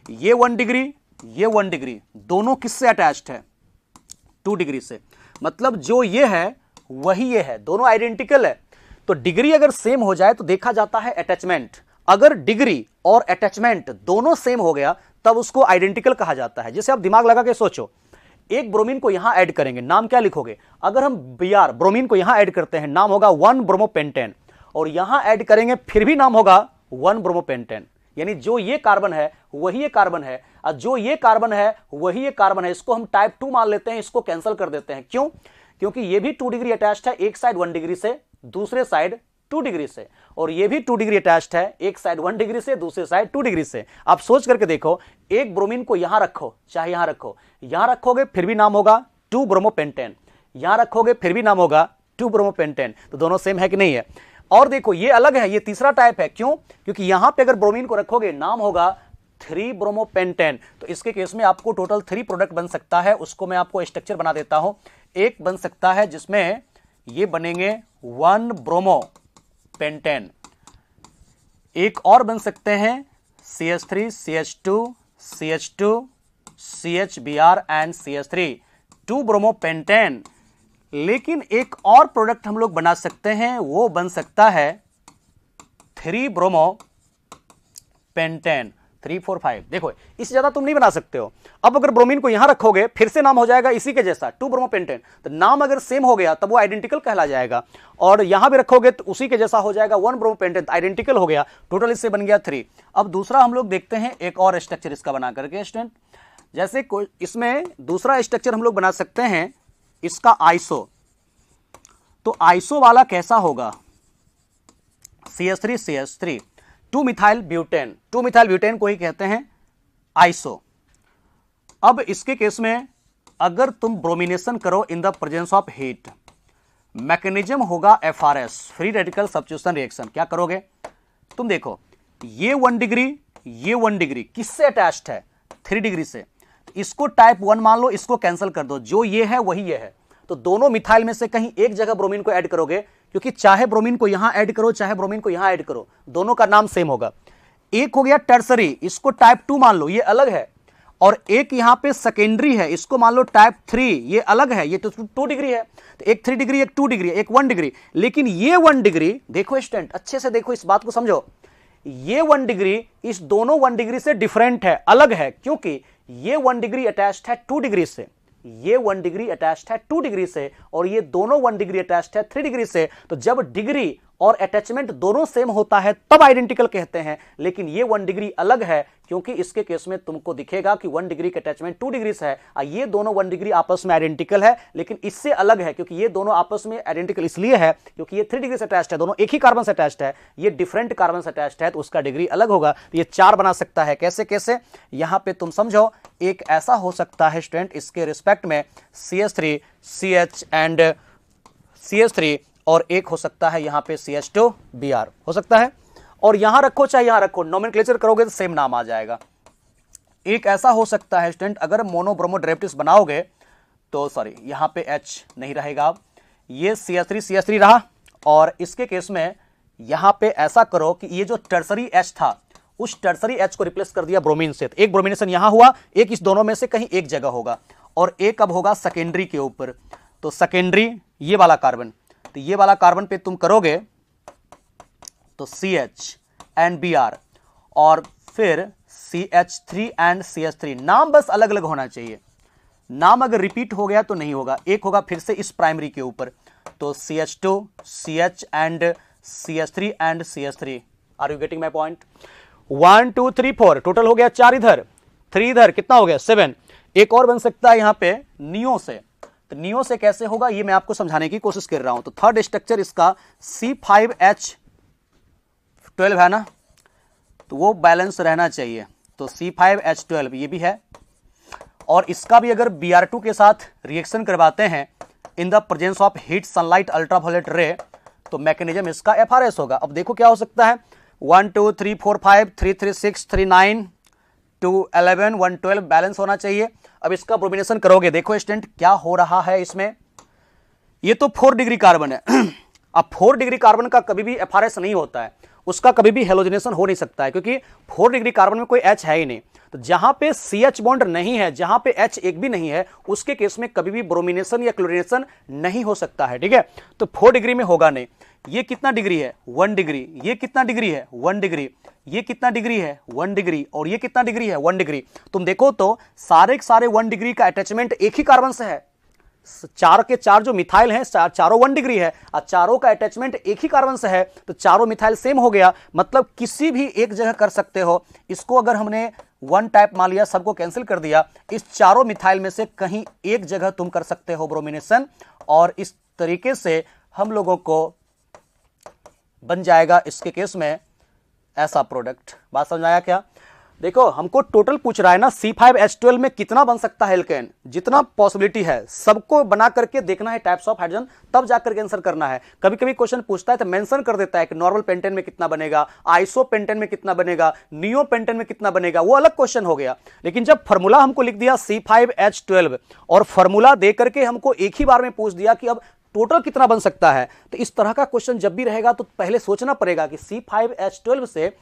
ये 1 डिग्री, ये 1 डिग्री, दोनों किससे अटैच्ड है? 2 डिग्री से। मतलब जो ये है वही ये है, दोनों आइडेंटिकल है। तो डिग्री अगर सेम हो जाए तो देखा जाता है अटैचमेंट। अगर डिग्री और अटैचमेंट दोनों सेम हो गया तब उसको आइडेंटिकल कहा जाता है। जैसे आप दिमाग लगा के सोचो, एक ब्रोमीन को यहां ऐड करेंगे, नाम क्या लिखोगे? अगर हम Br ब्रोमीन को यहां ऐड करते हैं, नाम होगा 1 ब्रोमोपेंटेन, और यहां ऐड करेंगे फिर भी नाम होगा 1 ब्रोमोपेंटेन। यानी जो ये कार्बन है वही ये कार्बन है, और जो ये कार्बन है वही ये कार्बन है। इसको हम टाइप 2 मान लेते हैं, इसको कैंसिल कर देते हैं। क्यों? क्योंकि ये भी 2 डिग्री अटैच्ड है, एक साइड 1 डिग्री से, दूसरे साइड 2 डिग्री से, और ये भी 2 डिग्री अटैच्ड है, एक साइड 1 डिग्री से, दूसरे साइड 2 डिग्री से। आप सोच करके देखो, एक ब्रोमीन को यहां रखो, चाहे यहां रखो, यहां रखोगे फिर भी नाम होगा 2 ब्रोमोपेंटेन, यहां रखोगे फिर भी नाम होगा 2 ब्रोमोपेंटेन। तो दोनों सेम है कि नहीं है? और देखो ये अलग है, ये तीसरा टाइप है। क्यों? क्योंकि यहां पे अगर ब्रोमीन को रखोगे नाम होगा 3 ब्रोमोपेंटेन। तो इसके केस में आपको टोटल 3 प्रोडक्ट बन सकता है। उसको मैं आपको स्ट्रक्चर बना देता हूं। एक बन सकता है जिसमें ये बनेंगे 1 ब्रोमोपेंटेन, एक और बन सकते हैं CH3, CH2, CH2, CHBr and CH3, 2 bromopentane. लेकिन एक और प्रोडक्ट हम लोग बना सकते हैं, वो बन सकता है 3 ब्रोमोपेंटेन, 3, 4, 5। देखो इससे ज्यादा तुम नहीं बना सकते हो। अब अगर ब्रोमीन को यहां रखोगे फिर से नाम हो जाएगा इसी के जैसा 2 ब्रोमोपेंटेन। तो नाम अगर सेम हो गया तब वो आइडेंटिकल कहला जाएगा, और यहां भी रखोगे तो उसी के जैसा हो जाएगा 1 ब्रोमोपेंटेन, आइडेंटिकल हो गया। टोटल इससे बन गया 3। अब दूसरा हम लोग देखते हैं एक और स्ट्रक्चर इसका बना करके स्टूडेंट। जैसे इसमें दूसरा स्ट्रक्चर हम लोग बना सकते हैं इसका आइसो। तो आइसो वाला कैसा होगा? CH3, CH3, 2 methyl butane, 2 methyl butane को ही कहते हैं आइसो। अब इसके केस में अगर तुम ब्रोमिनेशन करो in the presence of heat, mechanism होगा FRS, free radical substitution reaction. क्या करोगे तुम? देखो ये 1 डिग्री, ये 1 डिग्री किससे अटैच्ड है? 3 डिग्री से। इसको टाइप 1 मान लो, इसको कैंसिल कर दो, जो ये है वही ये है। तो दोनों मिथाइल में से कहीं एक जगह ब्रोमीन को ऐड करोगे, क्योंकि चाहे ब्रोमीन को यहां ऐड करो चाहे ब्रोमीन को यहां ऐड करो, दोनों का नाम सेम होगा। एक हो गया टर्सरी, इसको टाइप 2 मान लो, ये अलग है। और एक यहां पे सेकेंडरी है, इसको मान लो टाइप 3, ये अलग है, ये तो 2 डिग्री है। तो एक 3 डिग्री, एक 2 डिग्री, एक 1 डिग्री। लेकिन ये 1 डिग्री, देखो स्टूडेंट अच्छे से देखो, इस बात को समझो, ये 1 डिग्री इस दोनों 1 डिग्री से डिफरेंट है, अलग है। क्योंकि ये 1 डिग्री अटैच्ड है 2 डिग्री से, ये 1 डिग्री अटैच्ड है 2 डिग्री से, और ये दोनों 1 डिग्री अटैच्ड है 3 डिग्री से। तो जब डिग्री और अटैचमेंट दोनों सेम होता है तब आइडेंटिकल कहते हैं। लेकिन ये 1 डिग्री अलग है, क्योंकि इसके केस में तुमको दिखेगा कि 1 डिग्री का अटैचमेंट 2 डिग्री से है, और ये दोनों 1 डिग्री आपस में आइडेंटिकल है, लेकिन इससे अलग है। क्योंकि ये दोनों आपस में आइडेंटिकल इसलिए है क्योंकि ये 3 डिग्री से अटैच्ड है, दोनों एक ही कार्बन से अटैच्ड है, ये डिफरेंट कार्बन से अटैच्ड है, तो उसका डिग्री अलग होगा। तो ये 4 बना सकता है। कैसे कैसे? यहां पर तुम समझो, एक ऐसा हो सकता है स्टूडेंट इसके रिस्पेक्ट में CH3, CH एंड CH3, और एक हो सकता है यहां पे CH2, Br हो सकता है। और यहां रखो चाहे यहां रखो, नोमेनक्लेचर करोगे तो सेम नाम आ जाएगा। एक ऐसा हो सकता है स्टूडेंट, अगर मोनोब्रोमो डेरिवेटिव्स बनाओगे तो सॉरी यहां पे H नहीं रहेगा, अब ये CH3 CH3 रहा। और इसके केस में यहां पे ऐसा करो कि ये जो टर्सरी H था, उस टर्सरी H को रिप्लेस कर दिया ब्रोमीन से। तो एक ब्रोमिनेशन यहां हुआ, एक इस दोनों में से कहीं एक जगह होगा, और एक अब होगा सेकेंडरी के ऊपर। तो सेकेंडरी ये वाला कार्बन, तो ये वाला कार्बन पे तुम करोगे तो CH एंड Br, और फिर CH3 एंड CH3। नाम बस अलग अलग होना चाहिए, नाम अगर रिपीट हो गया तो नहीं होगा। एक होगा फिर से इस प्राइमरी के ऊपर, तो CH2, CH and CH3 and CH3। Are you getting my point? 1 2 3 4 total हो गया 4 इधर, 3 इधर, कितना हो गया 7। एक और बन सकता है यहां पे नियो से। तो नियो से कैसे होगा ये मैं आपको समझाने की कोशिश कर रहा हूं। तो थर्ड स्ट्रक्चर इसका C5H12 है ना, तो वो बैलेंस रहना चाहिए। तो C5H12 ये भी है, और इसका भी अगर Br2 के साथ रिएक्शन करवाते हैं in the presence of heat sunlight ultraviolet रे, तो मैकेनिज्म इसका FRS होगा। अब देखो क्या हो सकता है, 1 2 3 4 5 3 3 6 3 9 2 11 1 12 बैलेंस होना चाहिए। अब इसका ब्रोमिनेशन करोगे, देखो स्टूडेंट क्या हो रहा है इसमें, ये तो 4 डिग्री कार्बन है। अब 4 डिग्री कार्बन का कभी भी FRS नहीं होता है, उसका कभी भी हेलोजनेशन हो नहीं सकता है, क्योंकि 4 डिग्री कार्बन में कोई H है ही नहीं। तो जहां पे CH बॉन्ड नहीं है, जहां पे H एक भी नहीं है, उसके केस में कभी भी ब्रोमिनेशन या क्लोरिनेशन नहीं हो सकता है, ठीक है। तो 4 डिग्री में होगा नहीं। ये कितना डिग्री है, 1 डिग्री, ये कितना डिग्री है, 1 डिग्री, ये कितना डिग्री है, 1 डिग्री, और ये कितना डिग्री है, 1 डिग्री। तुम देखो तो सारे के सारे 1 डिग्री का अटैचमेंट एक ही कार्बन से है। 4 के 4 जो मिथाइल हैं चारों 1 डिग्री है, और चारों का अटैचमेंट एक ही कार्बन से है, तो चारों मिथाइल सेम हो गया। मतलब किसी भी एक जगह कर सकते हो इसको। अगर हमने 1 टाइप मान लिया, सबको कैंसिल कर दिया, इस चारों मिथाइल में से कहीं एक जगह तुम कर सकते हो ब्रोमिनेशन, और इस तरीके से हम लोगों को बन जाएगा इसके केस में ऐसा प्रोडक्ट। बात समझ आया क्या? देखो हमको टोटल पूछ रहा है ना, C5H12 में कितना बन सकता है एल्केन, जितना पॉसिबिलिटी है सबको बना करके देखना है टाइप्स ऑफ हाइड्रोजन, तब जाकर के आंसर करना है। कभी कभी क्वेश्चन पूछता है तो मेंशन कर देता है कि नॉर्मल पेंटेन में कितना बनेगा, आइसो पेंटेन में कितना बनेगा, नियो पेंटेन में कितना बनेगा, वो अलग क्वेश्चन हो गया। लेकिन जब फॉर्मूला हमको लिख दिया C5H12 और फॉर्मूला दे करके हमको एक ही बार में पूछ दिया कि अब टोटल कितना बन सकता है, तो इस तरह का क्वेश्चन जब भी रहेगा तो पहले सोचना पड़ेगा कि C5H12 से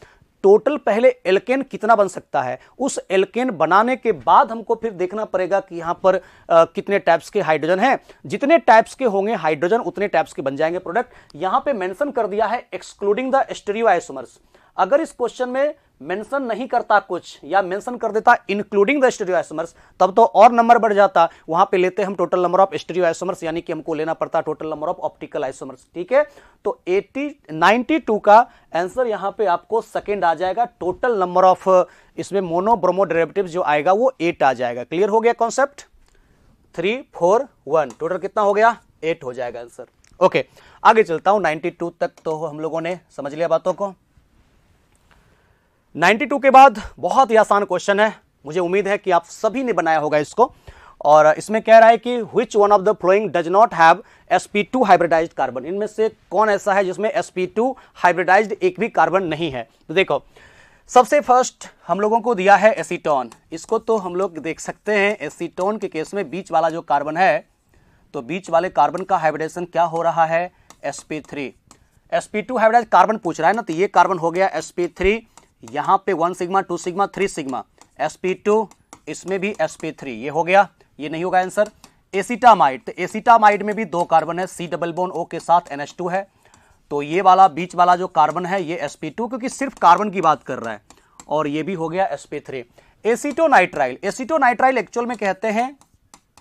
टोटल पहले एल्केन कितना बन सकता है। उस एल्केन बनाने के बाद हमको फिर देखना पड़ेगा कि यहां पर कितने टाइप्स के हाइड्रोजन हैं। जितने टाइप्स के होंगे हाइड्रोजन उतने टाइप्स के बन जाएंगे प्रोडक्ट। यहां पे मेंशन कर दिया है एक्सक्लूडिंग द स्टीरियोआइसोमर्स। अगर इस क्वेश्चन में मेंशन नहीं करता कुछ, या मेंशन कर देता इंक्लूडिंग द स्टीरियोआइसोमर्स, तब तो और नंबर बढ़ जाता। वहां पे लेते हम टोटल नंबर ऑफ स्टीरियोआइसोमर्स, यानी कि हमको लेना पड़ता total number of optical isomers, ठीक है। तो 92 का आंसर यहां पे आपको सेकंड आ जाएगा। टोटल नंबर ऑफ इसमें मोनो ब्रोमो डेरिवेटिव जो आएगा वो 8 आ जाएगा। क्लियर हो गया कॉन्सेप्ट? 3 4 1 टोटल कितना हो गया? 8 हो जाएगा आंसर। ओके, आगे चलता हूं। 92 तक तो हम लोगों ने समझ लिया बातों को। 92 के बाद बहुत ही आसान क्वेश्चन है, मुझे उम्मीद है कि आप सभी ने बनाया होगा इसको। और इसमें कह रहा है कि which one of the following does not have sp2 hybridised carbon. इनमें से कौन ऐसा है जिसमें sp2 हाइब्रिडाइज्ड एक भी कार्बन नहीं है। तो देखो सबसे फर्स्ट हम लोगों को दिया है एसीटोन। इसको तो हम लोग देख सकते हैं, एसीटोन के केस में बीच वाला जो कार्बन है, तो बीच वाले कार्बन का हाइब्रिडेशन क्या हो रहा है? sp3। sp2 हाइब्रिडाइज्ड कार्बन पूछ रहा है ना, तो ये कार्बन हो गया sp3, यहां पे 1 सिग्मा 2 सिग्मा 3 सिग्मा, sp2, इसमें भी sp3, ये हो गया। ये नहीं होगा आंसर। एसीटामाइड, तो एसीटामाइड में भी 2 कार्बन है, C डबल बॉन्ड O के साथ NH2 है, तो ये वाला बीच वाला जो कार्बन है ये sp2, क्योंकि सिर्फ कार्बन की बात कर रहा है, और ये भी हो गया sp3। एसीटोनाइट्राइल, एसीटोनाइट्राइल एक्चुअल में कहते हैं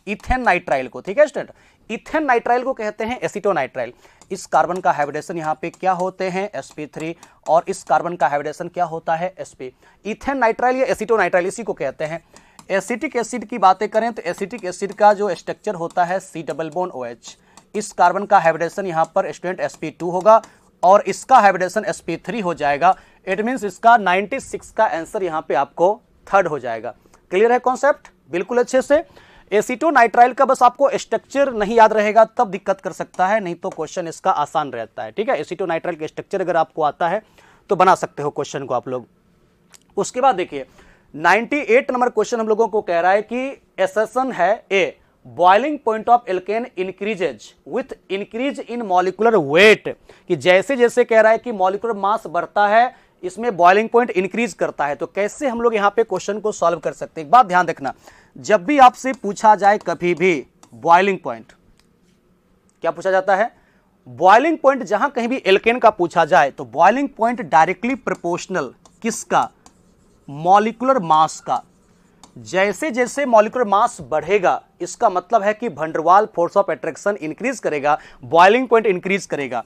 इथेन नाइट्राइल को, ठीक है स्टूडेंट, इथेन नाइट्राइल को कहते हैं एसीटोनाइट्राइल। इस कार्बन का हाइब्रिडेशन यहाँ पे क्या होते हैं? sp3, और इस कार्बन का हाइब्रिडेशन क्या होता है? sp। इथेन नाइट्राइल या एसीटोनाइट्राइल इसी को कहते हैं। एसिटिक एसिड की बातें करें तो एसिटिक एसिड का जो स्ट्रक्चर होता है C डबल बॉन्ड OH। इस कार्बन का हाइब्रिडेशन यहाँ पर स्टूडेंट sp2 होगा, और इसका हाइब्रिडेशन sp3 हो जाएगा। इट मीन्स इसका 96 का आंसर यहाँ पे आपको थर्ड हो जाएगा। क्लियर है कॉन्सेप्ट? बिल्कुल अच्छे से। एसीटोनाइट्राइल का बस आपको स्ट्रक्चर नहीं याद रहेगा तब दिक्कत कर सकता है, नहीं तो क्वेश्चन इसका आसान रहता है, ठीक है। एसीटोनाइट्राइल के स्ट्रक्चर अगर आपको आता है तो बना सकते हो क्वेश्चन को आप लोग। उसके बाद देखिए 98 नंबर क्वेश्चन हम लोगों को कह रहा है कि एसेशन है A, boiling point of alkane increases with increase in molecular weight, कि जैसे जैसे कह रहा है कि मॉलिक्यूलर मास बढ़ता है इसमें बॉइलिंग पॉइंट इंक्रीज करता है। तो कैसे हम लोग यहां पे क्वेश्चन को सॉल्व कर सकते हैं? एक बात ध्यान रखना, जब भी आपसे पूछा जाए कभी भी बॉइलिंग पॉइंट, क्या पूछा जाता है? Boiling point. जहां कहीं भी एल्केन का पूछा जाए तो बॉइलिंग पॉइंट डायरेक्टली प्रोपोर्शनल किसका? मॉलिक्यूलर मास का। जैसे जैसे मॉलिक्यूलर मास बढ़ेगा इसका मतलब है कि van der Waals force of attraction increase करेगा, बॉइलिंग पॉइंट इंक्रीज करेगा।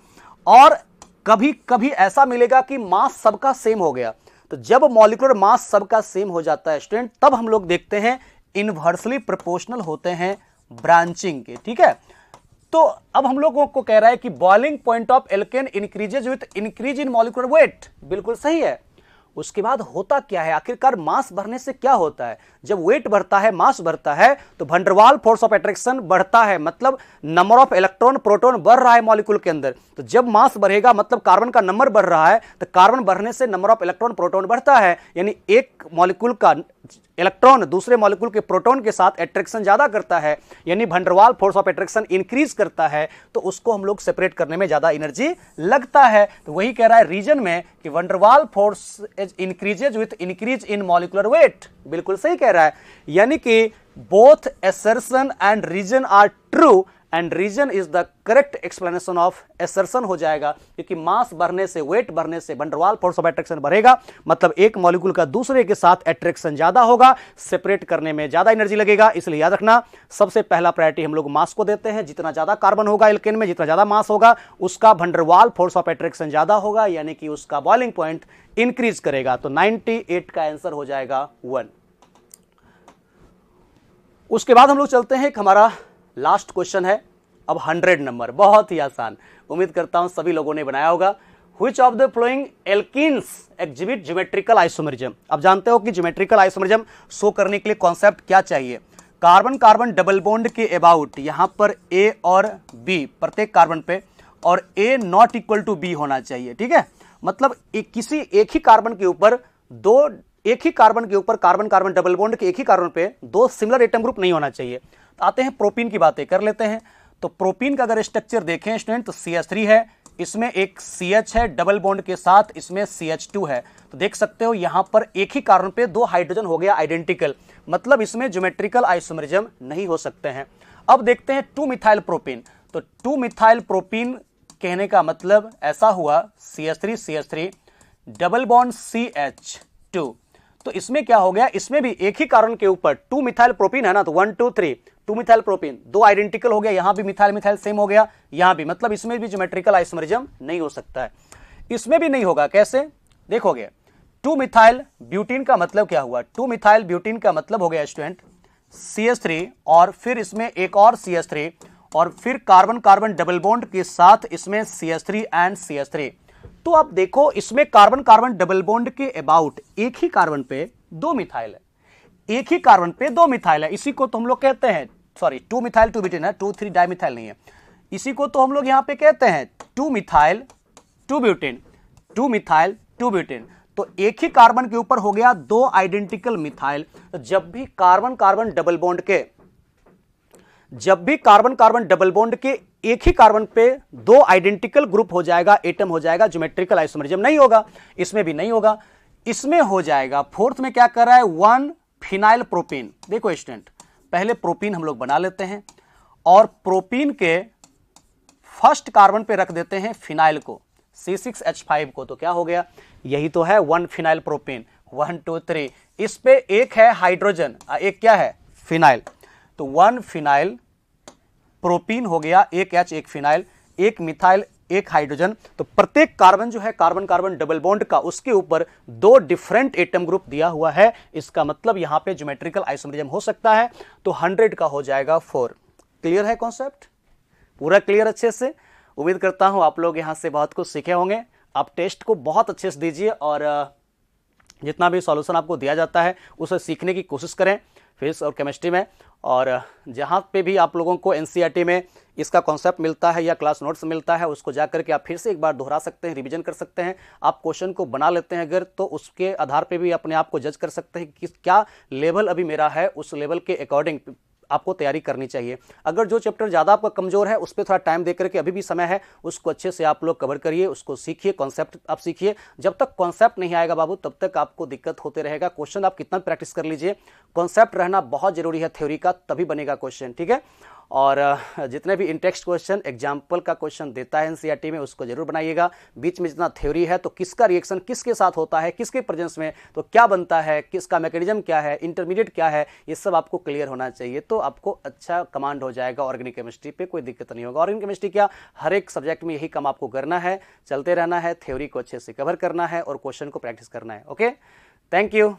और कभी कभी ऐसा मिलेगा कि मास सबका सेम हो गया, तो जब मॉलिक्यूलर मास सबका सेम हो जाता है स्टूडेंट, तब हम लोग देखते हैं इनवर्सली प्रोपोर्शनल होते हैं ब्रांचिंग के, ठीक है। तो अब हम लोगों को कह रहा है कि boiling point of alkane increases with increase in molecular weight. बिल्कुल सही है, उसके बाद होता क्या है, आखिरकार मास बढ़ने से क्या होता है? जब वेट बढ़ता है, मास बढ़ता है, तो वंडरवाल फोर्स ऑफ अट्रैक्शन बढ़ता है, मतलब नंबर ऑफ इलेक्ट्रॉन प्रोटॉन बढ़ रहा है मॉलिक्यूल के अंदर। तो जब मास बढ़ेगा मतलब कार्बन का नंबर बढ़ रहा है, तो कार्बन बढ़ने से नंबर ऑफ इलेक्ट्रॉन प्रोटॉन बढ़ता है, यानी एक मॉलिक्यूल का इलेक्ट्रॉन दूसरे मॉलिक्यूल के प्रोटॉन के साथ अट्रैक्शन ज्यादा करता है, यानी van der Waals force of attraction increase करता है, तो उसको हम लोग सेपरेट करने में ज्यादा एनर्जी लगता है। तो वही कह रहा है रीजन में कि van der Waals force increases with increase in molecular weight. बिल्कुल सही कह रहा है, यानी कि both assertion and reason are true and reason is the correct explanation of assertion हो जाएगा, क्योंकि मास बढ़ने से, वेट बढ़ने से वंडरवाल फोर्स ऑफ अट्रैक्शन बढ़ेगा, मतलब एक मॉलिक्यूल का दूसरे के साथ अट्रैक्शन ज्यादा होगा, सेपरेट करने में ज्यादा एनर्जी लगेगा। इसलिए याद रखना, सबसे पहला प्रायोरिटी हम लोग मास को देते हैं। जितना ज्यादा कार्बन होगा एल्केन में, जितना ज्यादा मास होगा, उसका वंडरवाल फोर्स ऑफ अट्रैक्शन ज्यादा होगा, यानी कि उसका बॉइलिंग पॉइंट इंक्रीज करेगा। तो 98 का आंसर हो जाएगा 1। उसके बाद हम लोग चलते हैं, एक हमारा लास्ट क्वेश्चन है, अब 100 नंबर, बहुत ही आसान, उम्मीद करता हूं सभी लोगों ने बनाया होगा। Which of the following alkenes exhibit geometrical isomerism? अब जानते हो कि ज्योमेट्रिकल आइसोमेरिज्म शो करने के लिए कॉन्सेप्ट क्या चाहिए? कार्बन कार्बन डबल बॉन्ड के अबाउट यहां पर A और B प्रत्येक कार्बन पे, और A not equal to B होना चाहिए, ठीक है? मतलब किसी एक ही कार्बन के ऊपर कार्बन कार्बन डबल बॉन्ड के एक ही कार्बन पे दो सिमिलर एटम ग्रुप नहीं होना चाहिए। तो आते हैं प्रोपीन की बातें कर लेते हैं। तो प्रोपीन का अगर स्ट्रक्चर देखें स्टूडेंट, तो CH3 है, इसमें एक CH है डबल बॉन्ड के साथ, इसमें CH2 है। तो देख सकते हो यहां पर एक ही कार्बन पे दो हाइड्रोजन हो गया आइडेंटिकल, मतलब इसमें ज्योमेट्रिकल आइसोमेरिज्म नहीं हो सकते हैं। अब देखते हैं 2 मिथाइल प्रोपीन। तो 2 मिथाइल प्रोपीन कहने का मतलब ऐसा हुआ, CH3 डबल बॉन्ड CH2, तो इसमें क्या हो गया, इसमें भी एक ही कार्बन के ऊपर 2 मिथाइल प्रोपीन है ना, तो 1 2 3 2 मिथाइल प्रोपीन, दो आइडेंटिकल हो गया, यहां भी मिथाइल मिथाइल सेम हो गया, यहां भी, मतलब इसमें भी ज्योमेट्रिकल आइसोमेरिज्म नहीं हो सकता है। इसमें भी नहीं होगा, कैसे देखोगे? 2 मिथाइल ब्यूटीन का मतलब क्या हुआ? 2 मिथाइल ब्यूटीन का मतलब हो गया स्टूडेंट CH3 और फिर इसमें एक और CH3 और फिर कार्बन कार्बन डबल बॉन्ड के साथ इसमें CH3 एंड CH3। तो आप देखो इसमें कार्बन कार्बन डबल बॉन्ड के अबाउट एक ही कार्बन पे दो मिथाइल है, एक ही कार्बन पे दो मिथाइल है, इसी को तो हम लोग कहते हैं, सॉरी 2 मिथाइल 2 ब्यूटेन है, 2 3 डाइमिथाइल नहीं है, इसी को तो हम लोग यहां पे कहते हैं 2 मिथाइल 2 ब्यूटेन, 2 मिथाइल 2 ब्यूटेन। तो एक ही कार्बन के ऊपर हो गया दो आइडेंटिकल मिथाइल। तो जब भी कार्बन कार्बन डबल बॉन्ड के एक ही कार्बन पे दो आइडेंटिकल ग्रुप हो जाएगा, एटम हो जाएगा, ज्योमेट्रिकल आइसोमेरिज्म नहीं होगा। इसमें भी नहीं होगा, इसमें हो जाएगा। फोर्थ में क्या कर रहा है, 1 फिनाइल प्रोपीन। देखो स्टूडेंट, पहले प्रोपीन हम लोग बना लेते हैं और प्रोपीन के फर्स्ट कार्बन पे रख देते हैं फिनाइल को, C6H5 को। तो क्या हो गया, यही तो है 1 फिनाइल प्रोपीन, 1 2 3। इस पे एक है हाइड्रोजन, एक क्या है, फिनाइल। तो 1 फिनाइल प्रोपीन हो गया, एक H एक फिनाइल, एक मिथाइल एक हाइड्रोजन। तो प्रत्येक कार्बन जो है कार्बन कार्बन डबल बॉन्ड का, उसके ऊपर दो डिफरेंट एटम ग्रुप दिया हुआ है। इसका मतलब यहां पे ज्योमेट्रिकल आइसोमेरिज्म हो सकता है। तो 100 का हो जाएगा 4। क्लियर है कॉन्सेप्ट? पूरा क्लियर अच्छे से? उम्मीद करता हूं आप लोग यहां से बहुत कुछ सीखे होंगे। आप टेस्ट को बहुत अच्छे से दीजिए और जितना भी सॉल्यूशन आपको दिया जाता है उसे सीखने की कोशिश करें फिजिक्स और केमिस्ट्री में। और जहाँ पे भी आप लोगों को एनसीईआरटी में इसका कॉन्सेप्ट मिलता है या क्लास नोट्स मिलता है, उसको जा करके आप फिर से एक बार दोहरा सकते हैं, रिवीजन कर सकते हैं। आप क्वेश्चन को बना लेते हैं अगर, तो उसके आधार पे भी अपने आप को जज कर सकते हैं कि क्या लेवल अभी मेरा है, उस लेवल के अकॉर्डिंग आपको तैयारी करनी चाहिए। अगर जो चैप्टर ज़्यादा आपका कमजोर है उस पर थोड़ा टाइम देकर के, अभी भी समय है, उसको अच्छे से आप लोग कवर करिए, उसको सीखिए, कॉन्सेप्ट आप सीखिए। जब तक कॉन्सेप्ट नहीं आएगा बाबू तब तक आपको दिक्कत होते रहेगा। क्वेश्चन आप कितना प्रैक्टिस कर लीजिए, कॉन्सेप्ट रहना बहुत जरूरी है थ्योरी का, तभी बनेगा क्वेश्चन, ठीक है। और जितने भी इंटेक्स्ट क्वेश्चन एग्जाम्पल का क्वेश्चन देता है एनसीईआरटी में, उसको जरूर बनाइएगा। बीच में जितना थ्योरी है तो किसका रिएक्शन किसके साथ होता है, किसके प्रेजेंस में, तो क्या बनता है, किसका मैकेनिज्म क्या है, इंटरमीडिएट क्या है, ये सब आपको क्लियर होना चाहिए। तो आपको अच्छा कमांड हो जाएगा ऑर्गेनिक केमिस्ट्री पे, कोई दिक्कत नहीं होगा। ऑर्गेनिक केमिस्ट्री क्या, हर एक सब्जेक्ट में यही काम आपको करना है, चलते रहना है, थ्योरी को अच्छे से कवर करना है और क्वेश्चन को प्रैक्टिस करना है। Okay, thank you.